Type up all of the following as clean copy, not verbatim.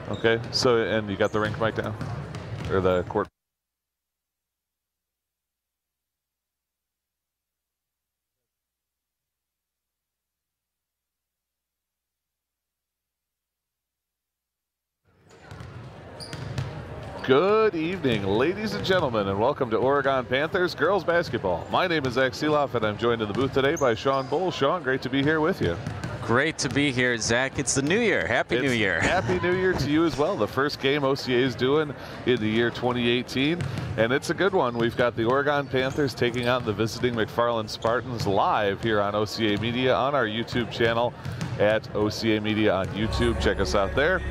Okay, so, and you got the rink mic down? Or the court? Good evening, ladies and gentlemen, and welcome to Oregon Panthers girls basketball. My name is Zach Seeloff, and I'm joined in the booth today by Sean Bull. Sean, great to be here with you. Great to be here, Zach. It's the new year. Happy New Year. Happy New Year to you as well. The first game OCA is doing in the year 2018, and it's a good one. We've got the Oregon Panthers taking on the visiting McFarland Spartans live here on OCAmedia on our YouTube channel at OCAmedia on YouTube. Check us out there.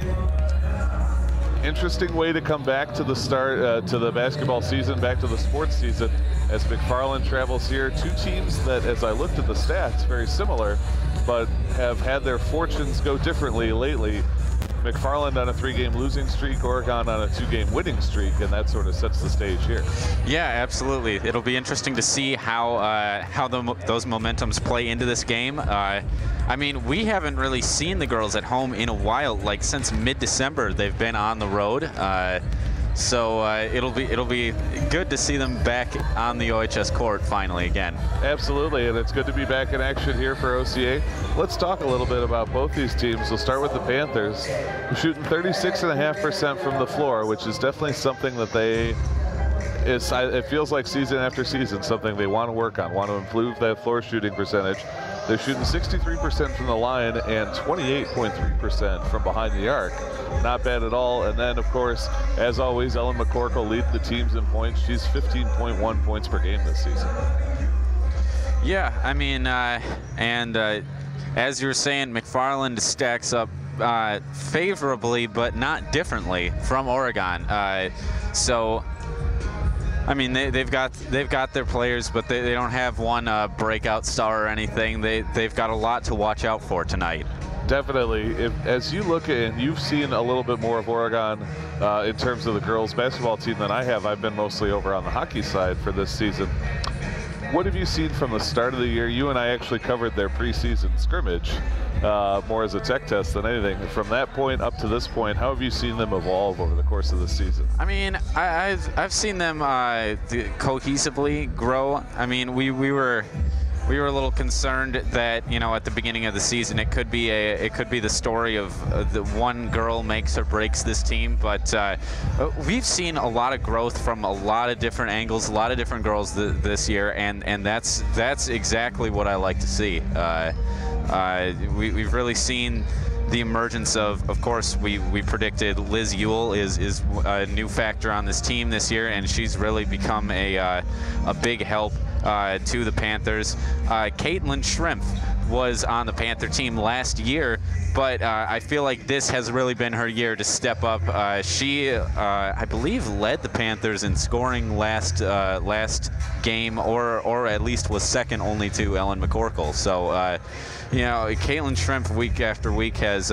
Interesting way to come back to the start to the basketball season, back to the sports season as McFarland travels here. Two teams that, as I looked at the stats, very similar, but have had their fortunes go differently lately. McFarland on a 3-game losing streak, Oregon on a 2-game winning streak, and that sort of sets the stage here. Yeah, absolutely. It'll be interesting to see how those momentums play into this game. I mean, we haven't really seen the girls at home in a while. Like since mid-December, they've been on the road. So it'll be good to see them back on the OHS court finally again. Absolutely, and it's good to be back in action here for OCA. Let's talk a little bit about both these teams. We'll start with the Panthers, who are shooting 36.5% from the floor, which is definitely something that it feels like season after season, something they want to work on, want to improve that floor shooting percentage. They're shooting 63% from the line and 28.3% from behind the arc. Not bad at all. And then, of course, as always, Ellen McCorkle leads the teams in points. She's 15.1 points per game this season. Yeah, I mean, as you were saying, McFarland stacks up favorably, but not differently from Oregon. So, I mean, they've got their players, but they don't have one breakout star or anything. They've got a lot to watch out for tonight. Definitely. As you look at, and you've seen a little bit more of Oregon in terms of the girls basketball team than I have. I've been mostly over on the hockey side for this season. What have you seen from the start of the year? You and I actually covered their preseason scrimmage more as a tech test than anything. From that point up to this point, how have you seen them evolve over the course of the season? I mean, I've seen them cohesively grow. I mean, we were a little concerned that, you know, at the beginning of the season it could be the story of the one girl makes or breaks this team, but we've seen a lot of growth from a lot of different angles, a lot of different girls this year, and that's exactly what I like to see. We've really seen the emergence of course, we predicted Liz Ewell is a new factor on this team this year, and she's really become a big help to the Panthers. Caitlin Schrimpf was on the Panther team last year, but I feel like this has really been her year to step up. She, I believe, led the Panthers in scoring last game, or at least was second only to Ellen McCorkle. So, you know, Caitlin Schrimpf week after week has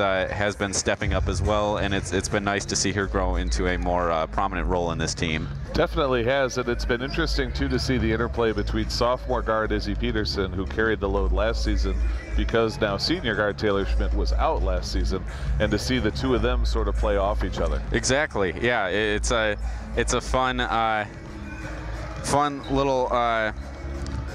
been stepping up as well, and it's been nice to see her grow into a more prominent role in this team. Definitely has, and it's been interesting too to see the interplay between sophomore guard Izzy Peterson, who carried the load last season, because now senior guard Taylor Schmidt was out last season, and to see the two of them sort of play off each other. Exactly. Yeah, it's a fun little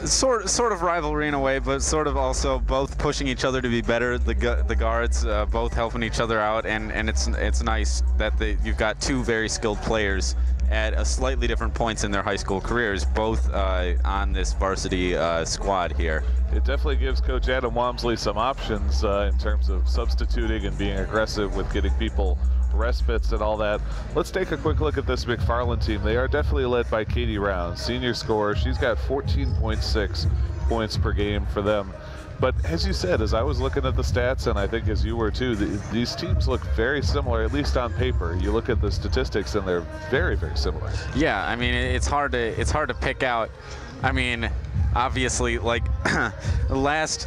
sort of rivalry in a way, but sort of also both pushing each other to be better. The guards both helping each other out, and it's nice that you've got two very skilled players at a slightly different points in their high school careers, both on this varsity squad here. It definitely gives Coach Adam Wamsley some options in terms of substituting and being aggressive with getting people respites and all that. Let's take a quick look at this McFarland team. They are definitely led by Katie Rounds, senior scorer. She's got 14.6 points per game for them. But as you said, as I was looking at the stats, and I think as you were too, these teams look very similar, at least on paper. You look at the statistics and they're very, very similar. Yeah, I mean, it's hard to pick out. I mean, obviously, like last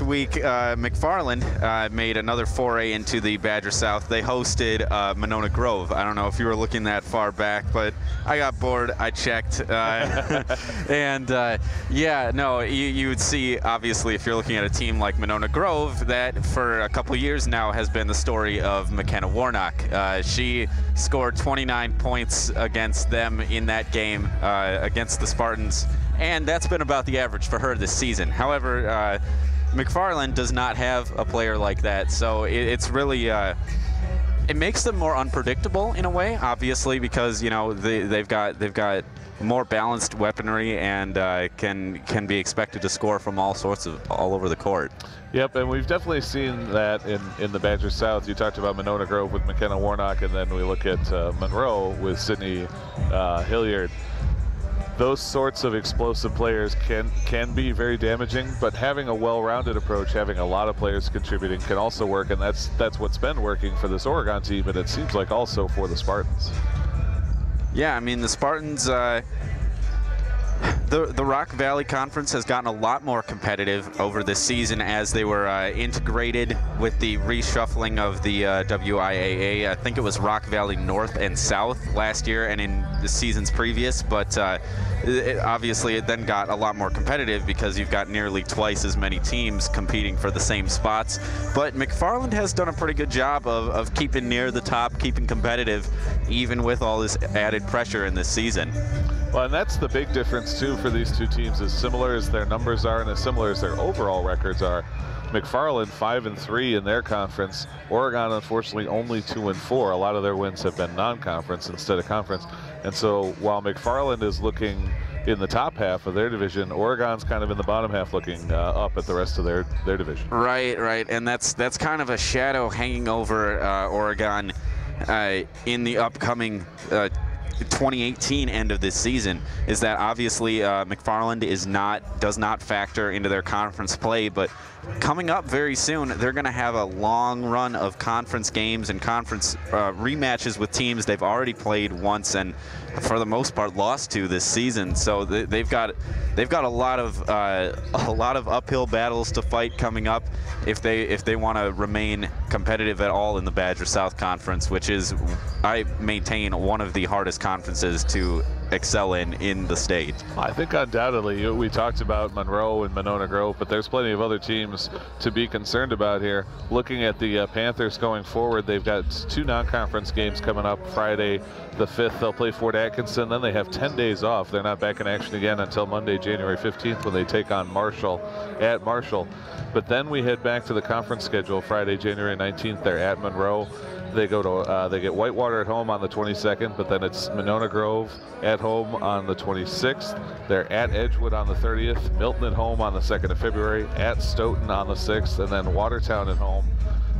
week, McFarland made another foray into the Badger South. They hosted Monona Grove. I don't know if you were looking that far back, but I got bored. I checked, and yeah, no, you would see, obviously, if you're looking at a team like Monona Grove, that for a couple years now has been the story of McKenna Warnock. She scored 29 points against them in that game against the Spartans, and that's been about the average for her this season. However, McFarland does not have a player like that, so it's really it makes them more unpredictable in a way, obviously, because they've got more balanced weaponry and can be expected to score from all over the court. Yep, and we've definitely seen that in the Badger South. You talked about Monona Grove with McKenna Warnock, and then we look at Monroe with Sydney Hilliard. Those sorts of explosive players can be very damaging, but having a well-rounded approach, having a lot of players contributing, can also work, and that's what's been working for this Oregon team, and it seems like also for the Spartans. Yeah, I mean, the Spartans, the Rock Valley Conference has gotten a lot more competitive over this season as they were integrated with the reshuffling of the WIAA. I think it was Rock Valley North and South last year and in the seasons previous, but obviously it then got a lot more competitive because you've got nearly twice as many teams competing for the same spots. But McFarland has done a pretty good job of keeping near the top, keeping competitive, even with all this added pressure in this season. Well, and that's the big difference too for these two teams. As similar as their numbers are and as similar as their overall records are, McFarland 5-3 in their conference. Oregon, unfortunately, only 2-4. A lot of their wins have been non-conference instead of conference. And so while McFarland is looking in the top half of their division, Oregon's kind of in the bottom half looking up at the rest of their division. Right, and that's kind of a shadow hanging over Oregon in the upcoming 2018 end of this season, is that obviously McFarland does not factor into their conference play, but coming up very soon they're going to have a long run of conference games and conference rematches with teams they've already played once and for the most part lost to this season. So they've got a lot of uphill battles to fight coming up if they want to remain competitive at all in the Badger South Conference, which is, I maintain, one of the hardest conferences to excel in the state. I think undoubtedly. We talked about Monroe and Monona Grove, but there's plenty of other teams to be concerned about here. Looking at the Panthers going forward, they've got 2 non-conference games coming up. Friday the 5th, they'll play Fort Atkinson. Then they have 10 days off. They're not back in action again until Monday, January 15th, when they take on Marshall at Marshall. But then we head back to the conference schedule. Friday, January 19th, they're at Monroe. They go to they get Whitewater at home on the 22nd, but then it's Monona Grove at home on the 26th. They're at Edgewood on the 30th, Milton at home on the 2nd of February, at Stoughton on the 6th, and then Watertown at home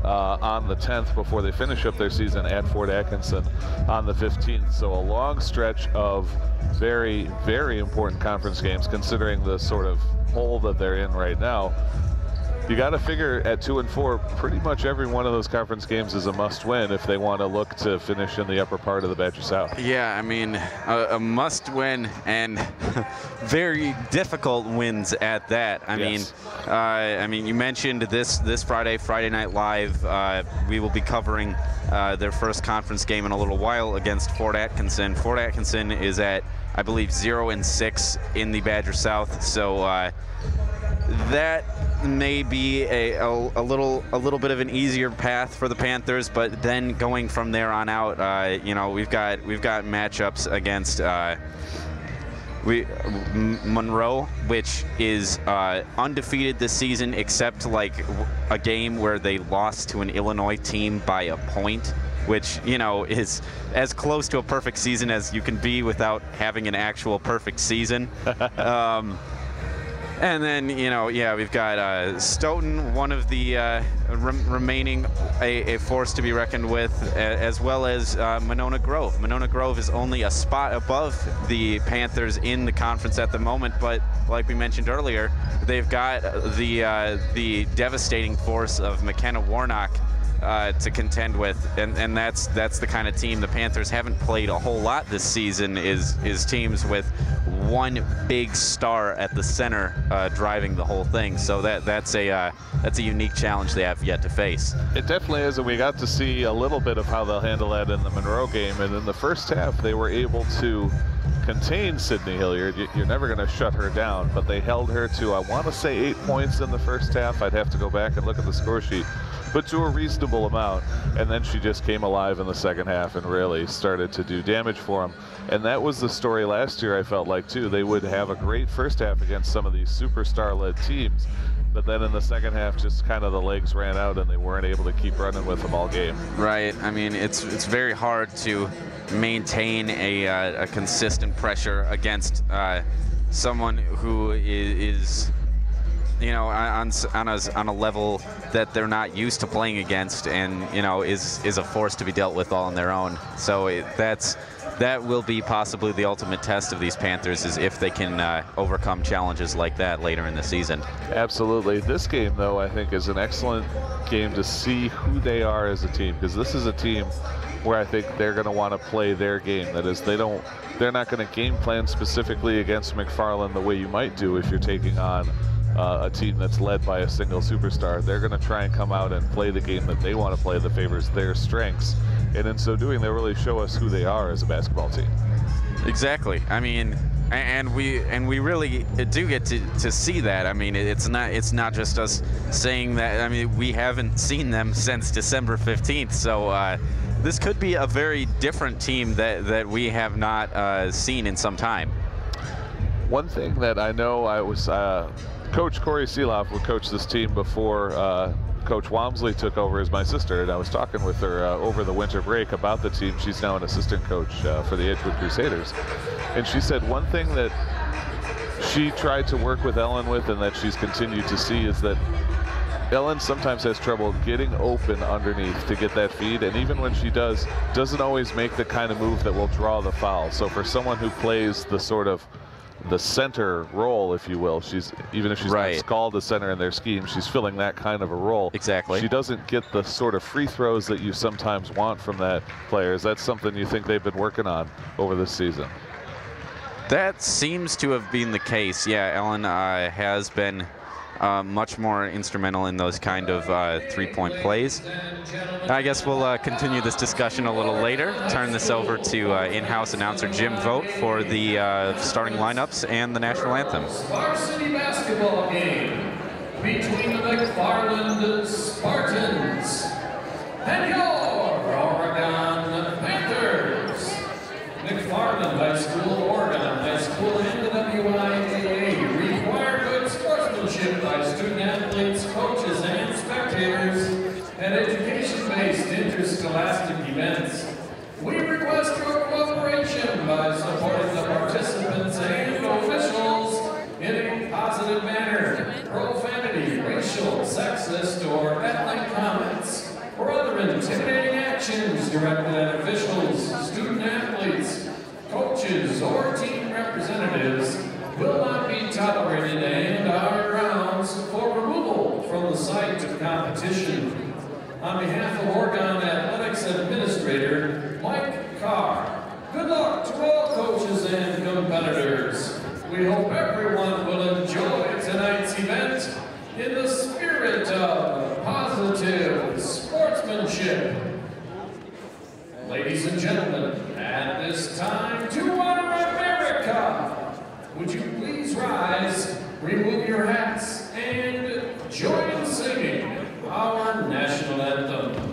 on the 10th before they finish up their season at Fort Atkinson on the 15th. So a long stretch of very, very important conference games considering the sort of hole that they're in right now. You got to figure at 2-4, pretty much every one of those conference games is a must-win if they want to look to finish in the upper part of the Badger South. Yeah, I mean, a must-win and very difficult wins at that. I mean, you mentioned this Friday Night Live. We will be covering their first conference game in a little while against Fort Atkinson. Fort Atkinson is at, I believe, 0-6 in the Badger South. So that may be a little bit of an easier path for the Panthers, but then going from there on out, we've got matchups against Monroe, which is undefeated this season, except like a game where they lost to an Illinois team by a point, which, is as close to a perfect season as you can be without having an actual perfect season. And then, we've got Stoughton, one of the remaining a force to be reckoned with, as well as Monona Grove. Monona Grove is only a spot above the Panthers in the conference at the moment, but like we mentioned earlier, they've got the devastating force of McKenna Warnock to contend with, and that's the kind of team the Panthers haven't played a whole lot this season. Is teams with one big star at the center driving the whole thing. So that's a unique challenge they have yet to face. It definitely is, and we got to see a little bit of how they'll handle that in the Monroe game. And in the first half, they were able to contain Sydney Hilliard. You're never going to shut her down, but they held her to, I want to say, 8 points in the first half. I'd have to go back and look at the score sheet, but to a reasonable amount. And then she just came alive in the second half and really started to do damage for them. And that was the story last year, I felt like, too. They would have a great first half against some of these superstar-led teams, but then in the second half, just kind of the legs ran out and they weren't able to keep running with them all game. Right. I mean, it's very hard to maintain a consistent pressure against someone who is you know, on a level that they're not used to playing against, and you know, is a force to be dealt with all on their own. So that will be possibly the ultimate test of these Panthers, is if they can overcome challenges like that later in the season. Absolutely. This game, though, I think is an excellent game to see who they are as a team, because this is a team where I think they're going to want to play their game. That is, they're not going to game plan specifically against McFarland the way you might do if you're taking on a team that's led by a single superstar. They're going to try and come out and play the game that they want to play that favors their strengths. And in so doing, they really show us who they are as a basketball team. Exactly. I mean, and we really do get to see that. I mean, it's not just us saying that. I mean, we haven't seen them since December 15th. So this could be a very different team that we have not seen in some time. One thing that I know, I was Coach Corey Seeloff would coach this team before Coach Walmsley took over as my sister, and I was talking with her over the winter break about the team. She's now an assistant coach for the Edgewood Crusaders, and she said one thing that she tried to work with Ellen with, and that she's continued to see, is that Ellen sometimes has trouble getting open underneath to get that feed, and even when she doesn't always make the kind of move that will draw the foul. So for someone who plays the sort of the center role, if you will, even if she's not called the center in their scheme, she's filling that kind of a role. Exactly. She doesn't get the sort of free throws that you sometimes want from that player. Is that something you think they've been working on over this season? That seems to have been the case. Yeah, Ellen has been much more instrumental in those kind of three-point plays. I guess we'll continue this discussion a little later. Turn this over to in-house announcer Jim Vogt for the starting lineups and the national anthem. Varsity basketball game between the McFarland Spartans and your Oregon Panthers. McFarland High School, Oregon High School, and the WIAA require good sportsmanship by student athletes, coaches, and spectators at education-based interscholastic events. We request your cooperation by supporting the participants and officials in a positive manner. Profanity, racial, sexist, or ethnic comments, or other intimidating actions directed at officials, student athletes, coaches, or team representatives will not be tolerated and are grounds for removal from the site of competition. On behalf of Oregon Athletics Administrator Mike Carr, good luck to all coaches and competitors. We hope everyone will enjoy tonight's event in the spirit of positive sportsmanship. Ladies and gentlemen, at this time, to honor America, would you please rise, remove your hats, and join in singing our national anthem.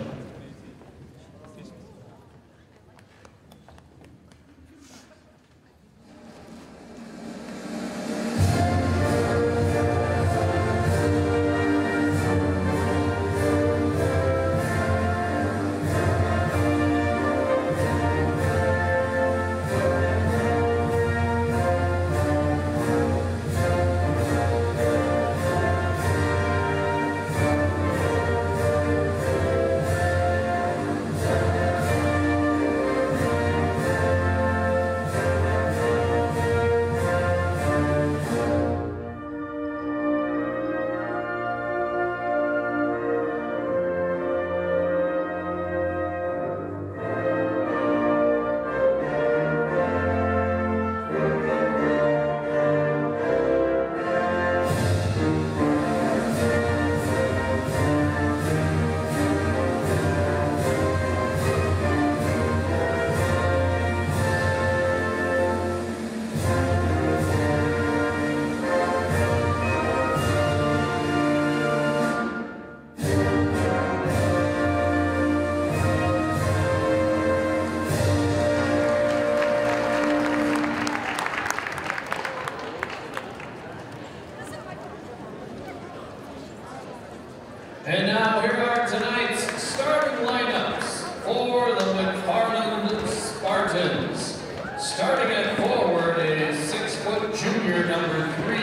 And now here are tonight's starting lineups for the McFarland Spartans. Starting at forward is 6-foot junior number 3,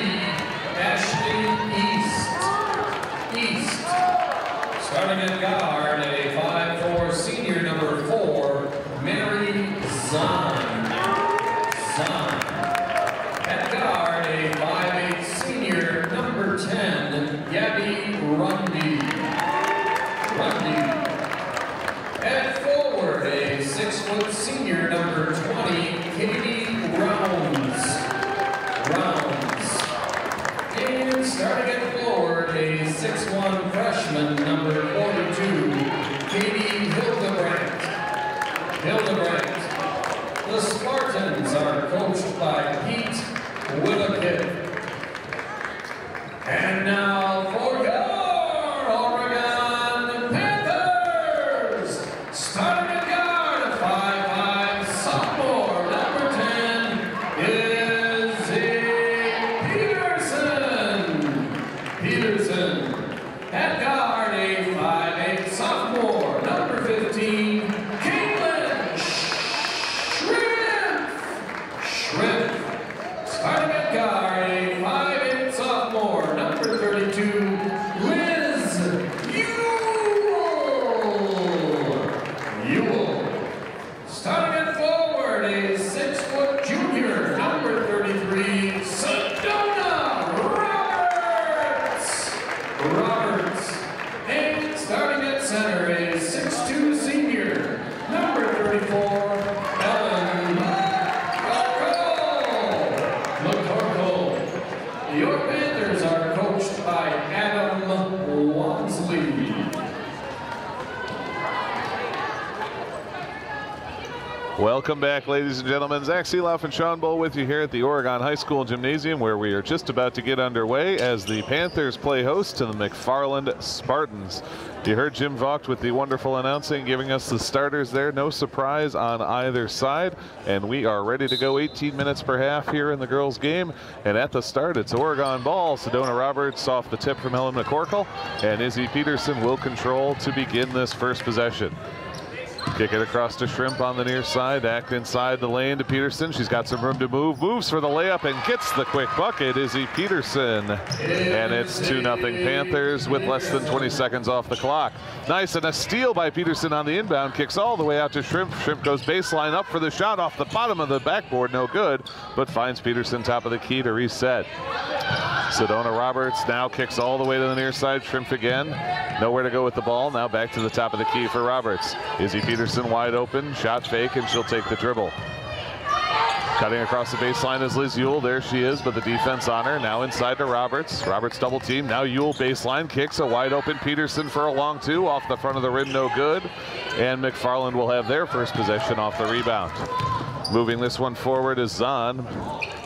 Ashley East. Starting at guard, a 5'4" senior number 4, Mary Zahn. At guard, a 5'8" senior number 10, Gabby Rundy. At forward, a 6-foot senior number 20, Katie Rounds. And starting at forward, a 6'1" freshman number 42, Katie Hildebrandt. The Spartans are coached by Pete Willikin. And now for your Oregon Panthers, starting at guard, 5'5" sophomore number 10, Izzy Peterson. At guard, a 5'8" sophomore number 15, Caitlin Shrimp. Starting at guard, a 5'8" sophomore number 32, Liz Ewell. Starting at forward, a 6-foot junior number 33, Sedona Roberts. And starting at center, a 6'2" senior number 34, Ellen McCorkle. Your Panthers are coached by Adam Wansley. Welcome back, ladies and gentlemen. Zach Seeloff and Sean Bull with you here at the Oregon High School Gymnasium, where we are just about to get underway as the Panthers play host to the McFarland Spartans. You heard Jim Vogt with the wonderful announcing, giving us the starters there. No surprise on either side, and we are ready to go. 18 minutes per half here in the girls' game, and at the start, it's Oregon ball. Sedona Roberts off the tip from Ellen McCorkle, and Izzy Peterson will control to begin this first possession. Kick it across to Shrimp on the near side, back inside the lane to Peterson. She's got some room to move, moves for the layup and gets the quick bucket, Izzy Peterson. And it's 2-0 Panthers with less than 20 seconds off the clock. Nice, and a steal by Peterson on the inbound, kicks all the way out to Shrimp. Shrimp goes baseline up for the shot off the bottom of the backboard, no good, but finds Peterson top of the key to reset. Sedona Roberts now kicks all the way to the near side. Shrimp again, nowhere to go with the ball. Now back to the top of the key for Roberts. Izzy Peterson wide open, shot fake, and she'll take the dribble. Cutting across the baseline is Liz Ewell. There she is, but the defense on her. Now inside to Roberts. Roberts double team. Now Ewell baseline kicks a wide open Peterson for a long two. Off the front of the rim, no good. And McFarland will have their first possession off the rebound. Moving this one forward is Zahn.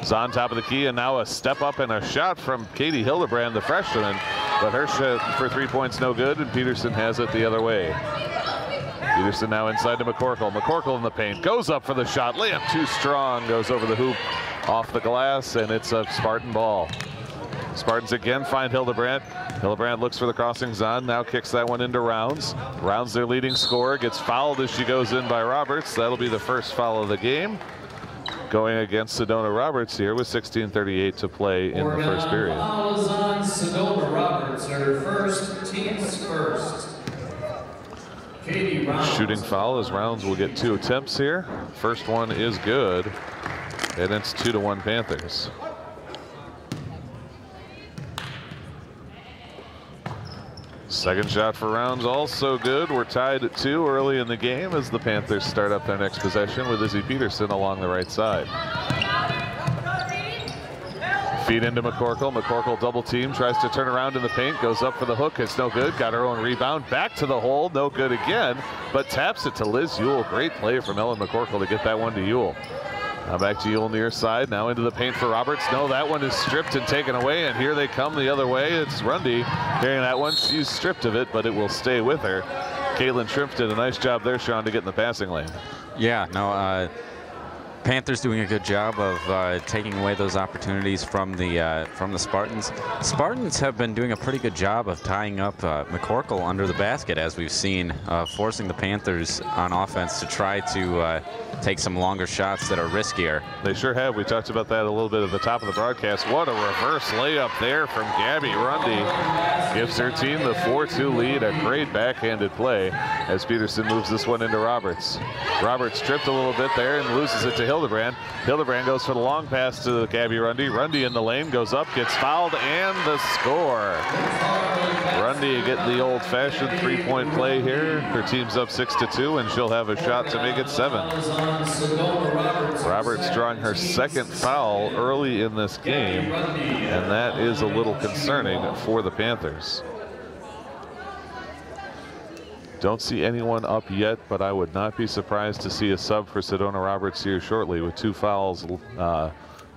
Zahn top of the key, and now a step up and a shot from Katie Hildebrand, the freshman. But her shot for 3 points no good, and Peterson has it the other way. Peterson now inside to McCorkle. McCorkle in the paint, goes up for the shot. Layup too strong, goes over the hoop, off the glass, and it's a Spartan ball. Spartans again find Hildebrandt. Hildebrandt looks for the crossing. Zahn now kicks that one into Rounds. Rounds, their leading scorer, gets fouled as she goes in by Roberts. That'll be the first foul of the game. Going against Sedona Roberts here with 16:38 to play in the first period. Foul is on Sedona Roberts, her first, team's first. Katie Rounds. Shooting foul as Rounds will get 2 attempts here. First one is good, and it's 2-1 Panthers. Second shot for Rounds also good. We're tied at 2 early in the game as the Panthers start up their next possession with Izzy Peterson along the right side. Feed into McCorkle. McCorkle double team, tries to turn around in the paint, goes up for the hook, it's no good. Got her own rebound, back to the hole, no good again, but taps it to Liz Ewell. Great play from Ellen McCorkle to get that one to Ewell. Now back to Ewell near side, now into the paint for Roberts. No, that one is stripped and taken away, and here they come the other way. It's Rundy carrying that one. She's stripped of it, but it will stay with her. Caitlin Shrimp did a nice job there, Sean, to get in the passing lane. Yeah, no, Panthers doing a good job of taking away those opportunities from the Spartans. Spartans have been doing a pretty good job of tying up McCorkle under the basket, as we've seen, forcing the Panthers on offense to try to take some longer shots that are riskier. They sure have. We talked about that a little bit at the top of the broadcast. What a reverse layup there from Gabby Rundy. Gives her team the 4-2 lead. A great backhanded play as Peterson moves this one into Roberts. Roberts tripped a little bit there and loses it to Hildebrand. Hildebrand goes for the long pass to Gabby Rundy. Rundy in the lane, goes up, gets fouled, and the score. Rundy getting the old-fashioned three-point play here. Her team's up 6-2, and she'll have a shot to make it 7. Roberts drawing her second foul early in this game, and that is a little concerning for the Panthers. Don't see anyone up yet, but I would not be surprised to see a sub for Sedona Roberts here shortly with 2 fouls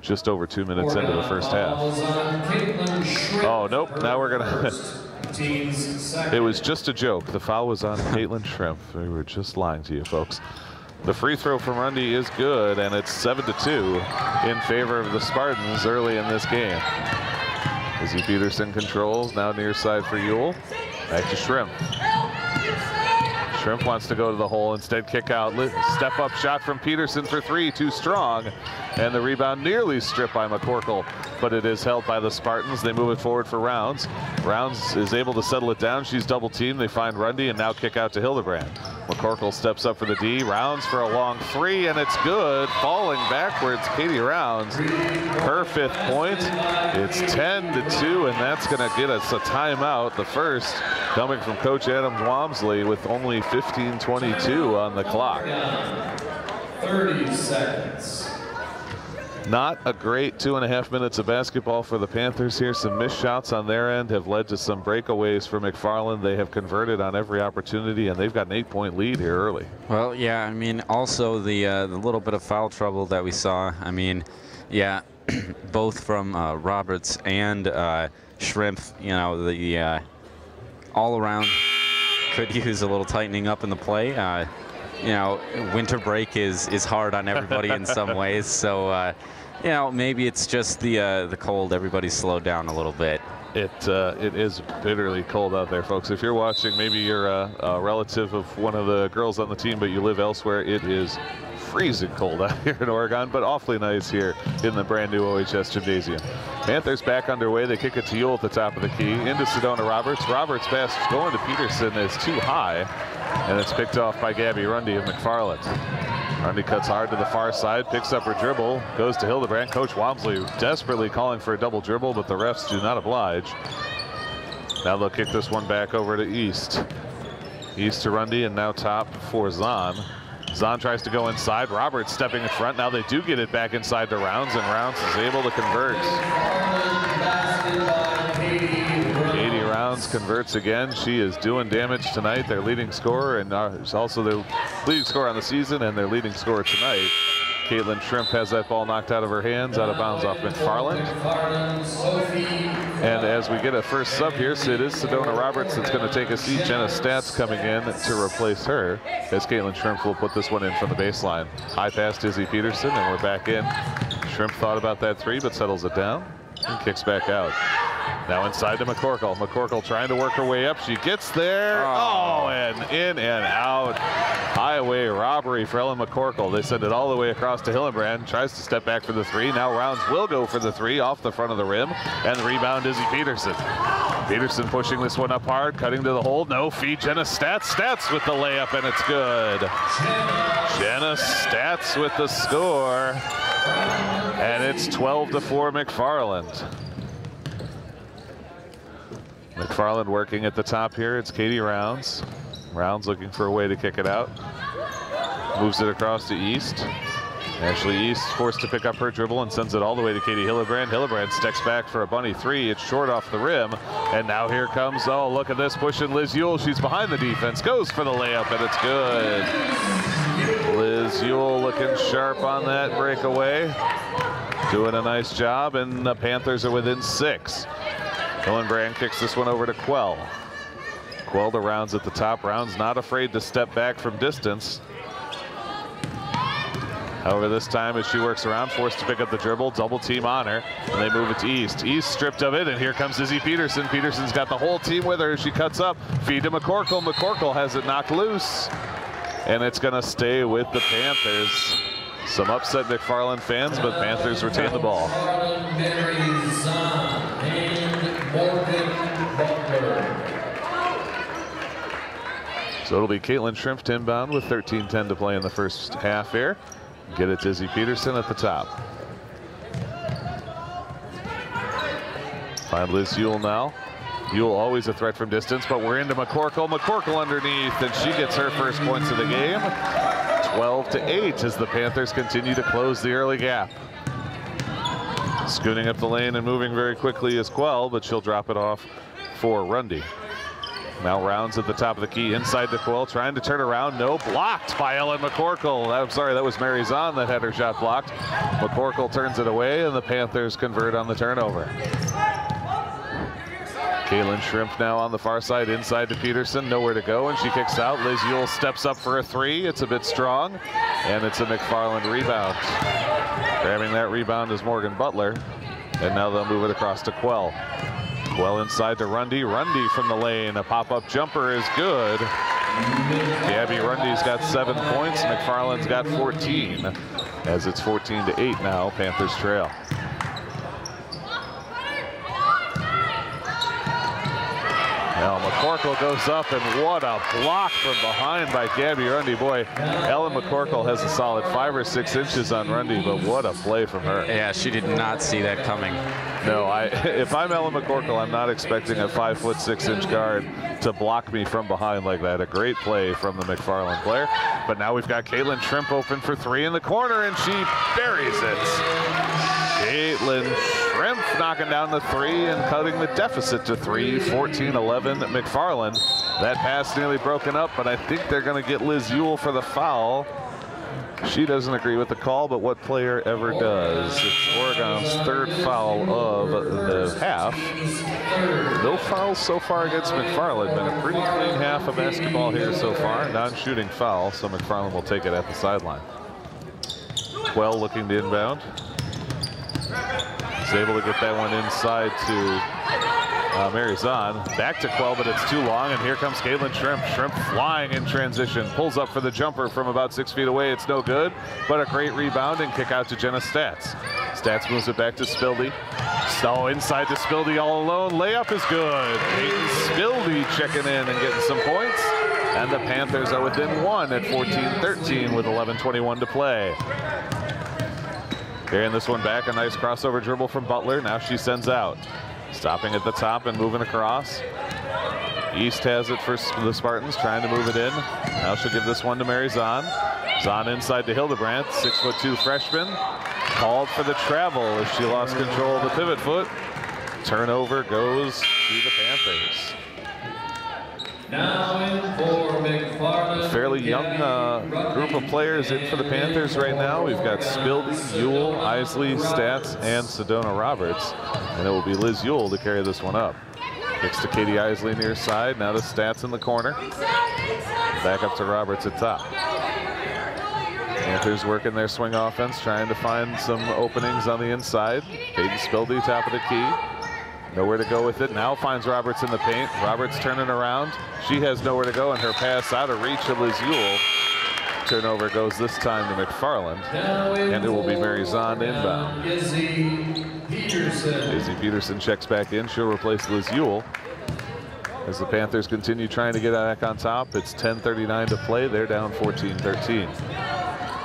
just over 2 minutes into the first half. Oh, nope, now we're gonna... It was just a joke. The foul was on Caitlin Shrimp. We were just lying to you, folks. The free throw from Rundy is good, and it's 7-2 in favor of the Spartans early in this game. Izzy Peterson controls, now near side for Ewell. Back to Shrimp. Shrimp wants to go to the hole, instead kick out. Step up shot from Peterson for 3, too strong. And the rebound nearly stripped by McCorkle, but it is held by the Spartans. They move it forward for Rounds. Rounds is able to settle it down. She's double teamed. They find Rundy and now kick out to Hildebrand. McCorkle steps up for the D. Rounds for a long 3, and it's good. Falling backwards, Katie Rounds. Her 5th point. It's 10-2, and that's going to get us a timeout. The first coming from Coach Adam Wamsley with only 15:22 on the clock. 30 seconds. Not a great 2.5 minutes of basketball for the Panthers here. Some missed shots on their end have led to some breakaways for McFarland. They have converted on every opportunity, and they've got an 8-point lead here early. Well, yeah, I mean, also the little bit of foul trouble that we saw. I mean, yeah, both from Roberts and Shrimp, you know, the all around could use a little tightening up in the play. You know, winter break is hard on everybody in some ways, so you know, maybe it's just the cold. Everybody's slowed down a little bit. It is bitterly cold out there, folks. If you're watching, maybe you're a relative of one of the girls on the team, but you live elsewhere, it is freezing cold out here in Oregon, but awfully nice here in the brand new OHS Gymnasium. Panthers back underway. They kick it to Ewell at the top of the key. Into Sedona Roberts. Roberts' pass going to Peterson is too high, and it's picked off by Gabby Rundy of McFarland. Rundy cuts hard to the far side, picks up her dribble, goes to Hildebrand. Coach Wamsley desperately calling for a double dribble, but the refs do not oblige. Now they'll kick this one back over to East. East to Rundy, and now top for Zahn. Zahn tries to go inside. Roberts stepping in front. Now they do get it back inside to Rounds, and Rounds is able to convert. Katie Rounds converts again. She is doing damage tonight. Their leading scorer, and also their leading scorer on the season, and their leading scorer tonight. Caitlin Shrimp has that ball knocked out of her hands, out of bounds off McFarland. And as we get a first sub here, so it is Sedona Roberts that's going to take a seat. Jenna Stats coming in to replace her, as Caitlin Shrimp will put this one in from the baseline. High pass to Izzy Peterson, and we're back in. Shrimp thought about that 3, but settles it down and kicks back out. Now inside to McCorkle. McCorkle trying to work her way up. She gets there. Oh, and in and out. Highway robbery for Ellen McCorkle. They send it all the way across to Hillenbrand. Tries to step back for the 3. Now Rounds will go for the 3 off the front of the rim. And the rebound, Izzy Peterson. Peterson pushing this one up hard, cutting to the hole. No feed. Jenna Stats with the layup, and it's good. Jenna Stats with the score. And it's 12-4 McFarland. McFarland working at the top here. It's Katie Rounds. Rounds looking for a way to kick it out. Moves it across to East. Ashley East forced to pick up her dribble and sends it all the way to Katie Hillebrand. Hillebrand steps back for a bunny 3. It's short off the rim. And now here comes, oh, look at this, pushing Liz Ewell. She's behind the defense, goes for the layup, and it's good. Liz Ewell looking sharp on that breakaway. Doing a nice job, and the Panthers are within 6. Hillenbrand kicks this one over to Quell. Quell to Rounds at the top. Rounds not afraid to step back from distance. However, this time as she works around, forced to pick up the dribble, double team on her, and they move it to East. East stripped of it, and here comes Izzy Peterson. Peterson's got the whole team with her. She cuts up, feed to McCorkle. McCorkle has it knocked loose, and it's gonna stay with the Panthers. Some upset McFarland fans, but Panthers retain the ball. So it'll be Caitlin Shrimp inbound with 13:10 to play in the first half here. Get it to Izzy Peterson at the top. Find Liz Ewell now. Ewell always a threat from distance, but we're into McCorkle. McCorkle underneath, and she gets her first points of the game. 12-8 as the Panthers continue to close the early gap. Scooting up the lane and moving very quickly is Quell, but she'll drop it off for Rundy. Now Rounds at the top of the key, inside to Quell, trying to turn around. No, blocked by Ellen McCorkle. I'm sorry, that was Mary Zahn that had her shot blocked. McCorkle turns it away, and the Panthers convert on the turnover. Caitlin Shrimp now on the far side, inside to Peterson, nowhere to go, and she kicks out. Liz Ewell steps up for a three. It's a bit strong, and it's a McFarland rebound. Grabbing that rebound is Morgan Butler, and now they'll move it across to Quell. Quell inside to Rundy. Rundy from the lane. A pop-up jumper is good. Gabby Rundy's got 7 points. McFarland's got 14, as it's 14-8 now. Panthers trail. Now McCorkle goes up, and what a block from behind by Gabby Rundy. Boy, Ellen McCorkle has a solid 5 or 6 inches on Rundy, but what a play from her. Yeah, she did not see that coming. No, if I'm Ellen McCorkle, I'm not expecting a 5'6" guard to block me from behind like that. A great play from the McFarland player. But now we've got Caitlin Shrimp open for 3 in the corner, and she buries it. Caitlin Shrimp knocking down the 3 and cutting the deficit to 3, 14-11 McFarland. That pass nearly broken up, but I think they're going to get Liz Ewell for the foul. She doesn't agree with the call, but what player ever does? It's Oregon's 3rd foul of the half. No fouls so far against McFarland. Been a pretty clean half of basketball here so far. Non-shooting foul, so McFarland will take it at the sideline. Quell looking to inbound. He's able to get that one inside to Mary Zahn. Back to Quell, but it's too long, and here comes Caitlin Shrimp. Shrimp flying in transition. Pulls up for the jumper from about 6 feet away. It's no good, but a great rebound and kick out to Jenna Stats. Stats moves it back to Spildy. So inside to Spildy all alone. Layup is good. Peyton Spildy checking in and getting some points. And the Panthers are within 1 at 14-13 with 11:21 to play. Carrying this one back, a nice crossover dribble from Butler. Now she sends out. Stopping at the top and moving across. East has it for the Spartans, trying to move it in. Now she'll give this one to Mary Zahn. Zahn inside to Hildebrandt, 6'2" freshman. Called for the travel as she lost control of the pivot foot. Turnover goes to the Panthers. Now in for McFarland. Fairly young group of players in for the Panthers right now. We've got Spildy, Ewell, Isley, Stats, and Sedona Roberts. And it will be Liz Ewell to carry this one up. Kicks to Katie Isley near side. Now to Stats in the corner. Back up to Roberts at top. Panthers working their swing offense, trying to find some openings on the inside. Peyton Spildy, top of the key. Nowhere to go with it. Now finds Roberts in the paint. Roberts turning around. She has nowhere to go, and her pass out of reach of Liz Ewell. Turnover goes this time to McFarland, and it will be Mary Zahn inbound. Izzy Peterson. Izzy Peterson checks back in. She'll replace Liz Ewell. As the Panthers continue trying to get back on top, it's 10:39 to play. They're down 14-13.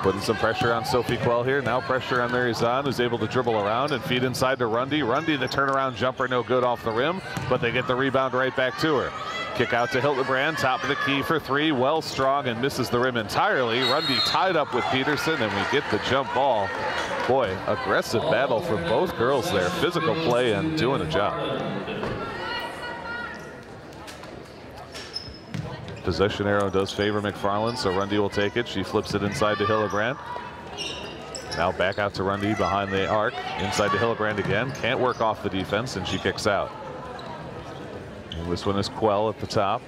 Putting some pressure on Sophie Quell here. Now pressure on Mary Zahn, who's able to dribble around and feed inside to Rundy. Rundy, the turnaround jumper, no good off the rim, but they get the rebound right back to her. Kick out to Hildebrand, top of the key for 3. Well strong and misses the rim entirely. Rundy tied up with Peterson, and we get the jump ball. Boy, aggressive battle from both girls there. Physical play and doing a job. Possession arrow does favor McFarland, so Rundy will take it. She flips it inside to Hillebrand. Now back out to Rundy behind the arc. Inside to Hillebrand again. Can't work off the defense, and she kicks out. And this one is Quell at the top.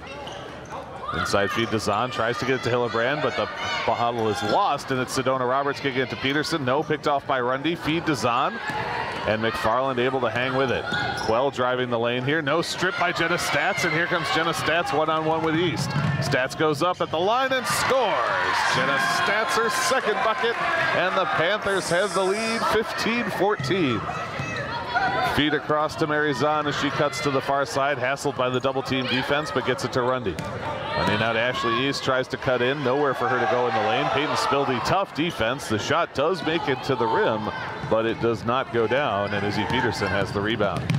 Inside feed to Zahn, tries to get it to Hillebrand, but the bottle is lost, and it's Sedona Roberts kicking it to Peterson. No, picked off by Rundy. Feed to Zahn, and McFarland able to hang with it. Quell driving the lane here. No, strip by Jenna Stats, and here comes Jenna Stats one-on-one with East. Stats goes up at the line and scores. Jenna Stats her second bucket, and the Panthers have the lead 15-14. Feed across to Mary Zahn as she cuts to the far side, hassled by the double team defense, but gets it to Rundy. Rundy now to Ashley East, tries to cut in, nowhere for her to go in the lane. Peyton Spildy, tough defense. The shot does make it to the rim, but it does not go down, and Izzy Peterson has the rebound.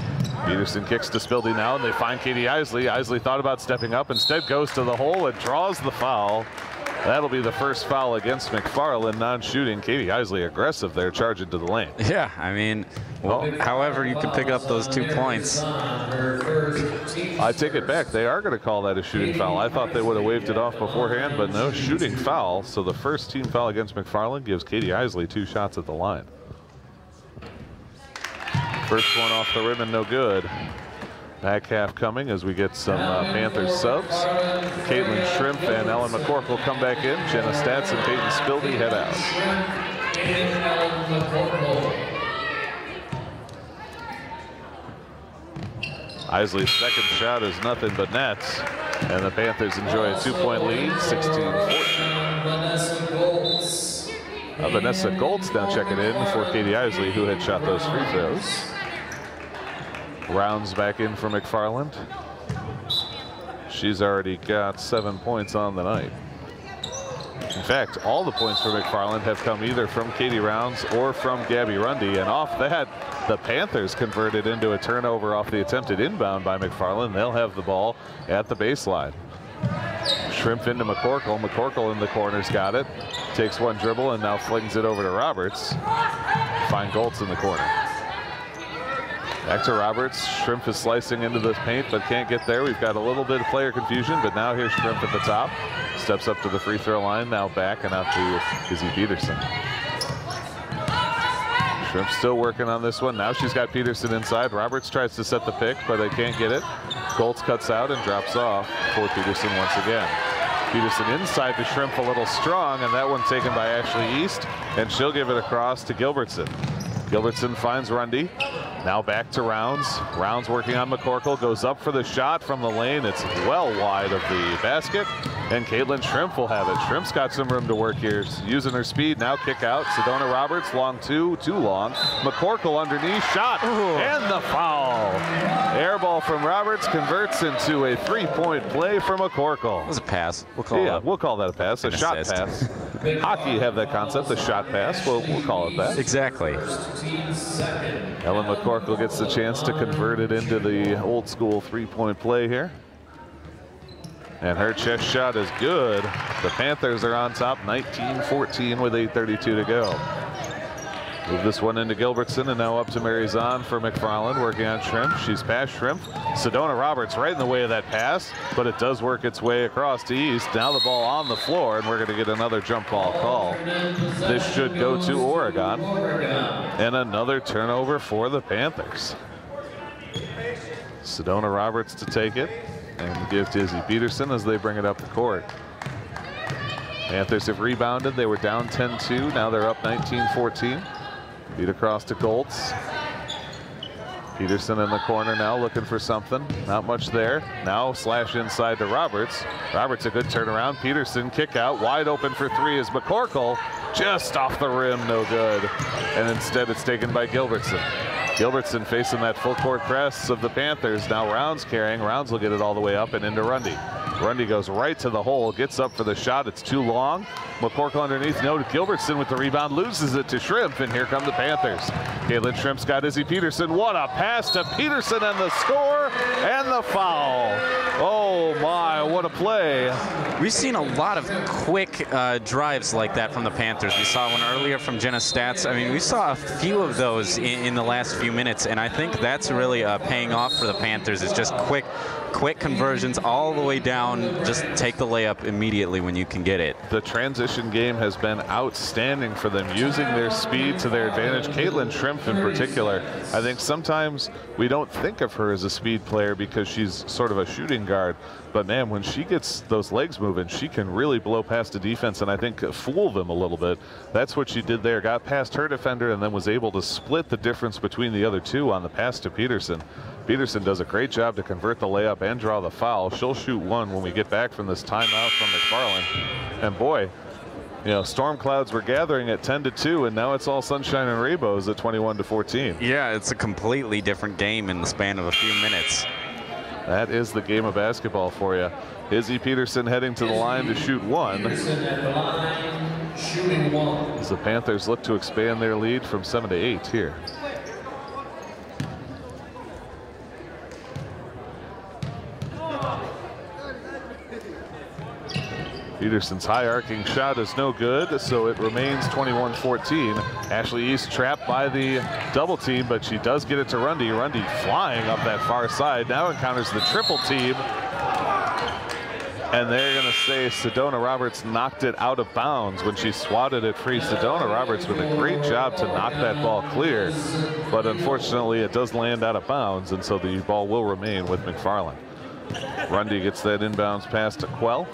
Peterson kicks to Spildy now, and they find Katie Isley. Isley thought about stepping up, instead goes to the hole and draws the foul. That'll be the first foul against McFarland, non-shooting. Katie Isley aggressive there, charging to the lane. Yeah, I mean, well, however you can pick up those 2 points. I take it back. They are going to call that a shooting foul. I thought they would have waved it off beforehand, but no, shooting foul. So the first team foul against McFarland gives Katie Isley 2 shots at the line. First one off the rim and no good. Back half coming as we get some Panthers subs. Caitlin Shrimp and Ellen McCorkle come back in. Jenna Stats and Peyton Spildy head out. Isley's second shot is nothing but nets, and the Panthers enjoy a 2-point lead, 16-14. Vanessa Goltz now checking in for Katie Isley, who had shot those free throws. Rounds back in for McFarland. She's already got 7 points on the night. In fact, all the points for McFarland have come either from Katie Rounds or from Gabby Rundy, and off that, the Panthers converted into a turnover off the attempted inbound by McFarland. They'll have the ball at the baseline. Shrimp into McCorkle. McCorkle in the corner's got it. Takes one dribble and now flings it over to Roberts. Find Goltz in the corner. Back to Roberts. Shrimp is slicing into the paint but can't get there. We've got a little bit of player confusion, but now here's Shrimp at the top. Steps up to the free throw line, now back and out to Izzy Peterson. Shrimp still working on this one. Now she's got Peterson inside. Roberts tries to set the pick, but they can't get it. Goltz cuts out and drops off for Peterson once again. Peterson inside to Shrimp a little strong, and that one taken by Ashley East, and she'll give it across to Gilbertson. Gilbertson finds Rundy. Now back to Rounds. Rounds working on McCorkle, goes up for the shot from the lane. It's well wide of the basket, and Caitlin Shrimp will have it. Shrimp's got some room to work here, using her speed. Now kick out. Sedona Roberts, long two, too long. McCorkle underneath, shot, and the foul. Air ball from Roberts converts into a 3-point play for McCorkle. It was a pass. We'll call that a pass, a shot pass. Hockey have that concept, the shot pass. We'll call it that. Exactly. Ellen McCorkle gets the chance to convert it into the old school 3-point play here. And her chest shot is good. The Panthers are on top 19-14 with 8:32 to go. Move this one into Gilbertson, and now up to Mary Zahn for McFarland, working on Shrimp. She's past Shrimp. Sedona Roberts right in the way of that pass, but it does work its way across to East. Now the ball on the floor, and we're going to get another jump ball call. This should go to Oregon. And another turnover for the Panthers. Sedona Roberts to take it and give to Izzy Peterson as they bring it up the court. Panthers have rebounded. They were down 10-2. Now they're up 19-14. Feed across to Goltz. Peterson in the corner now looking for something. Not much there. Now slash inside to Roberts. Roberts a good turnaround. Peterson kick out. Wide open for three is McCorkle. Just off the rim, no good. And instead it's taken by Gilbertson. Gilbertson facing that full court press of the Panthers. Now Rounds carrying. Rounds will get it all the way up and into Rundy. Rundy goes right to the hole, gets up for the shot. It's too long. McCorkle underneath. No, Gilbertson with the rebound, loses it to Shrimp, and here come the Panthers. Caitlin Shrimp's got Izzy Peterson. What a pass to Peterson, and the score and the foul. Oh my, what a play. We've seen a lot of quick drives like that from the Panthers. We saw one earlier from Jenna Stats. I mean, we saw a few of those in the last few minutes, and I think that's really paying off for the Panthers. It's just quick conversions all the way down. Just take the layup immediately when you can get it. The transition game has been outstanding for them, using their speed to their advantage. Caitlin Shrimp in particular, I think sometimes we don't think of her as a speed player because she's sort of a shooting guard, But man, when she gets those legs moving, she can really blow past the defense and I think fool them a little bit. That's what she did there. Got past her defender and then was able to split the difference between the other two on the pass to Peterson. Peterson does a great job to convert the layup and draw the foul. She'll shoot one when we get back from this timeout from McFarland. And boy, you know, storm clouds were gathering at 10-2, and now it's all sunshine and rainbows at 21-14. Yeah, it's a completely different game in the span of a few minutes. That is the game of basketball for you. Izzy Peterson heading to the line to shoot one. Peterson at the line, shooting one. As the Panthers look to expand their lead from 7 to 8 here. Peterson's high arcing shot is no good, so it remains 21-14. Ashley East trapped by the double team, but she does get it to Rundy. Rundy flying up that far side, now encounters the triple team. And they're gonna say Sedona Roberts knocked it out of bounds when she swatted it free. Sedona Roberts with a great job to knock that ball clear, but unfortunately it does land out of bounds, and so the ball will remain with McFarland. Rundy gets that inbounds pass to Quell.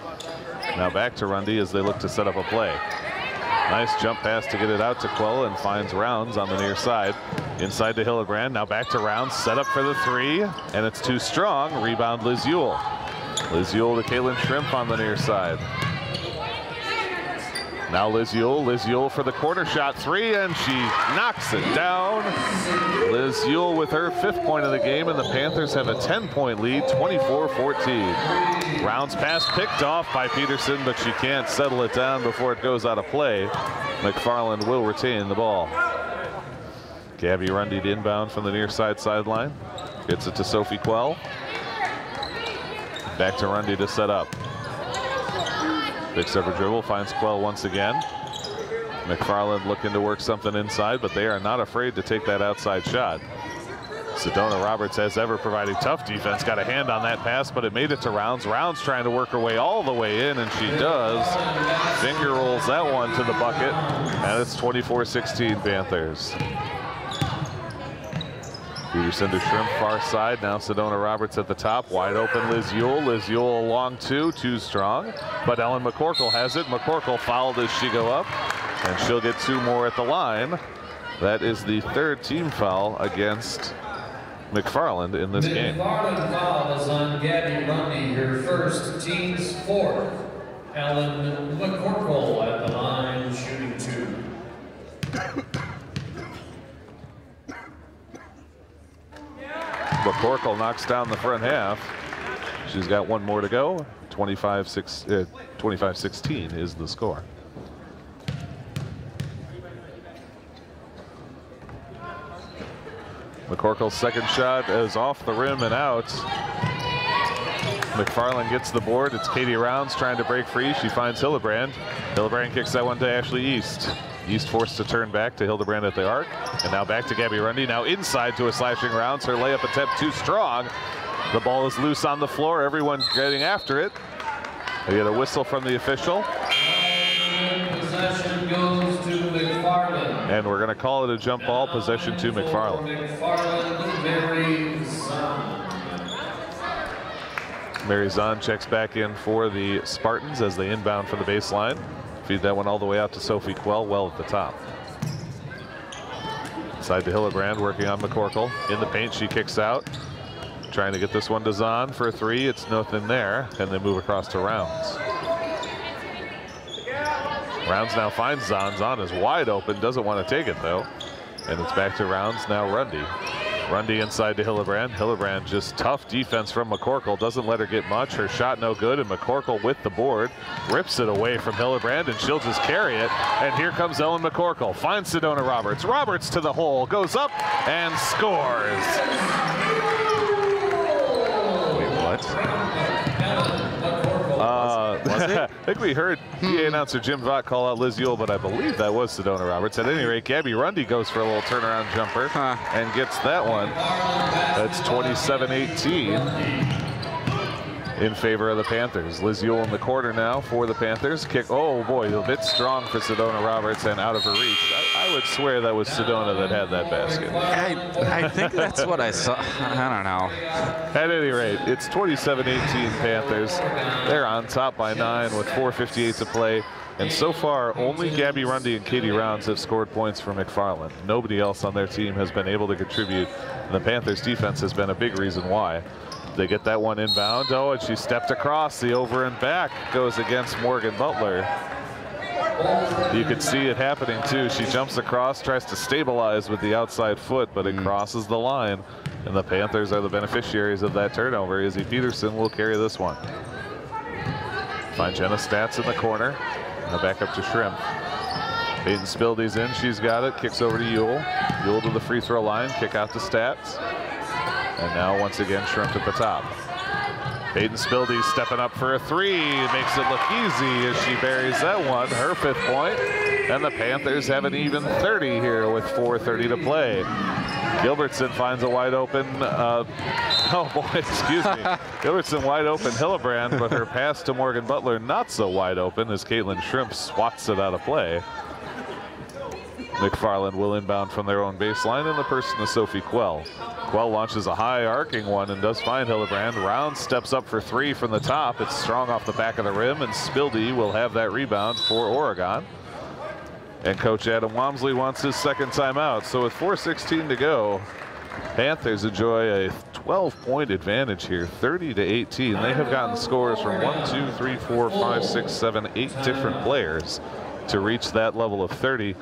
Now back to Rundy as they look to set up a play. Nice jump pass to get it out to Quell and finds Rounds on the near side. Inside to Hillebrand, now back to Rounds, set up for the three, and it's too strong. Rebound Liz Ewell. Liz Ewell to Caitlin Shrimp on the near side. Now Liz Ewell for the corner shot three, and she knocks it down. Liz Ewell with her 5th point of the game, and the Panthers have a 10-point lead, 24-14. Rounds pass picked off by Peterson, but she can't settle it down before it goes out of play. McFarland will retain the ball. Gabby Rundy to inbound from the near side sideline. Gets it to Sophie Quell. Back to Rundy to set up. Picks up her dribble, finds Quell once again. McFarland looking to work something inside, but they are not afraid to take that outside shot. Sedona Roberts, as ever, providing tough defense. Got a hand on that pass, but it made it to Rounds. Rounds trying to work her way all the way in, and she does. Finger rolls that one to the bucket, and it's 24-16 Panthers. Peterson to Shrimp, far side. Now Sedona Roberts at the top. Wide open Liz Ewell. Liz Ewell along too strong. But Ellen McCorkle has it. McCorkle fouled as she go up. And she'll get 2 more at the line. That is the 3rd team foul against McFarland in this game. McFarland foul is on Gabby Rundy, her first, team's 4th. Ellen McCorkle at the line, shooting 2. McCorkle knocks down the front half. She's got 1 more to go. 25-16 is the score. McCorkle's second shot is off the rim and out. McFarland gets the board. It's Katie Rounds trying to break free. She finds Hillebrand. Hillebrand kicks that one to Ashley East. East forced to turn back to Hildebrand at the arc. And now back to Gabby Rundy. Now inside to a slashing Rounds. Her layup attempt too strong. The ball is loose on the floor. Everyone getting after it. We get a whistle from the official. Possession goes to McFarland. And we're going to call it a jump ball. Possession to McFarland. Mary Zahn checks back in for the Spartans as they inbound from the baseline. Feed that one all the way out to Sophie Quell, well at the top. Side to Hillebrand, working on McCorkle. In the paint, she kicks out. Trying to get this one to Zahn for a 3. It's nothing there. And they move across to Rounds. Rounds now finds Zahn. Zahn is wide open, doesn't want to take it though. And it's back to Rounds, now Rundy. Rundy inside to Hillebrand. Hillebrand just tough defense from McCorkle. Doesn't let her get much. Her shot no good, and McCorkle with the board. Rips it away from Hillebrand, and she'll just carry it. And here comes Ellen McCorkle. Finds Sedona Roberts. Roberts to the hole. Goes up and scores. Wait, what? Was it? I think we heard PA announcer Jim Vaught call out Liz Ewell, but I believe that was Sedona Roberts. At any rate, Gabby Rundy goes for a little turnaround jumper and gets that one. That's 27-18. in favor of the Panthers. Liz Ewell in the corner now for the Panthers. Kick, oh boy, a bit strong for Sedona Roberts and out of her reach. I would swear that was Sedona that had that basket. I think that's what I saw. I don't know. At any rate, it's 27-18 Panthers. They're on top by 9 with 4:58 to play. And so far, only Gabby Rundy and Katie Rounds have scored points for McFarland. Nobody else on their team has been able to contribute. And the Panthers defense has been a big reason why. They get that one inbound. Oh, and she stepped across. The over and back goes against Morgan Butler. You could see it happening too. She jumps across, tries to stabilize with the outside foot, but it crosses the line. And the Panthers are the beneficiaries of that turnover. Izzy Peterson will carry this one. Find Jenna Stats in the corner. Now back up to Shrimp. Peyton Spildy's in, she's got it, kicks over to Ewell. Ewell to the free throw line, kick out to Stats. And now once again, Shrimp at the top. Peyton Spildy stepping up for a 3, makes it look easy as she buries that one, her 5th point. And the Panthers have an even 30 here with 4:30 to play. Gilbertson finds a wide open, oh boy, excuse me. Gilbertson wide open Hillebrand, but her pass to Morgan Butler not so wide open as Caitlin Shrimp swats it out of play. McFarland will inbound from their own baseline in the person of Sophie Quell. Quell launches a high arcing one and does find Hillebrand. Round steps up for 3 from the top. It's strong off the back of the rim, and Spildy will have that rebound for Oregon. And Coach Adam Walmsley wants his second timeout. So with 4:16 to go, Panthers enjoy a 12-point advantage here, 30-18. They have gotten scores from 1, 2, 3, 4, 5, 6, 7, 8 different players to reach that level of 30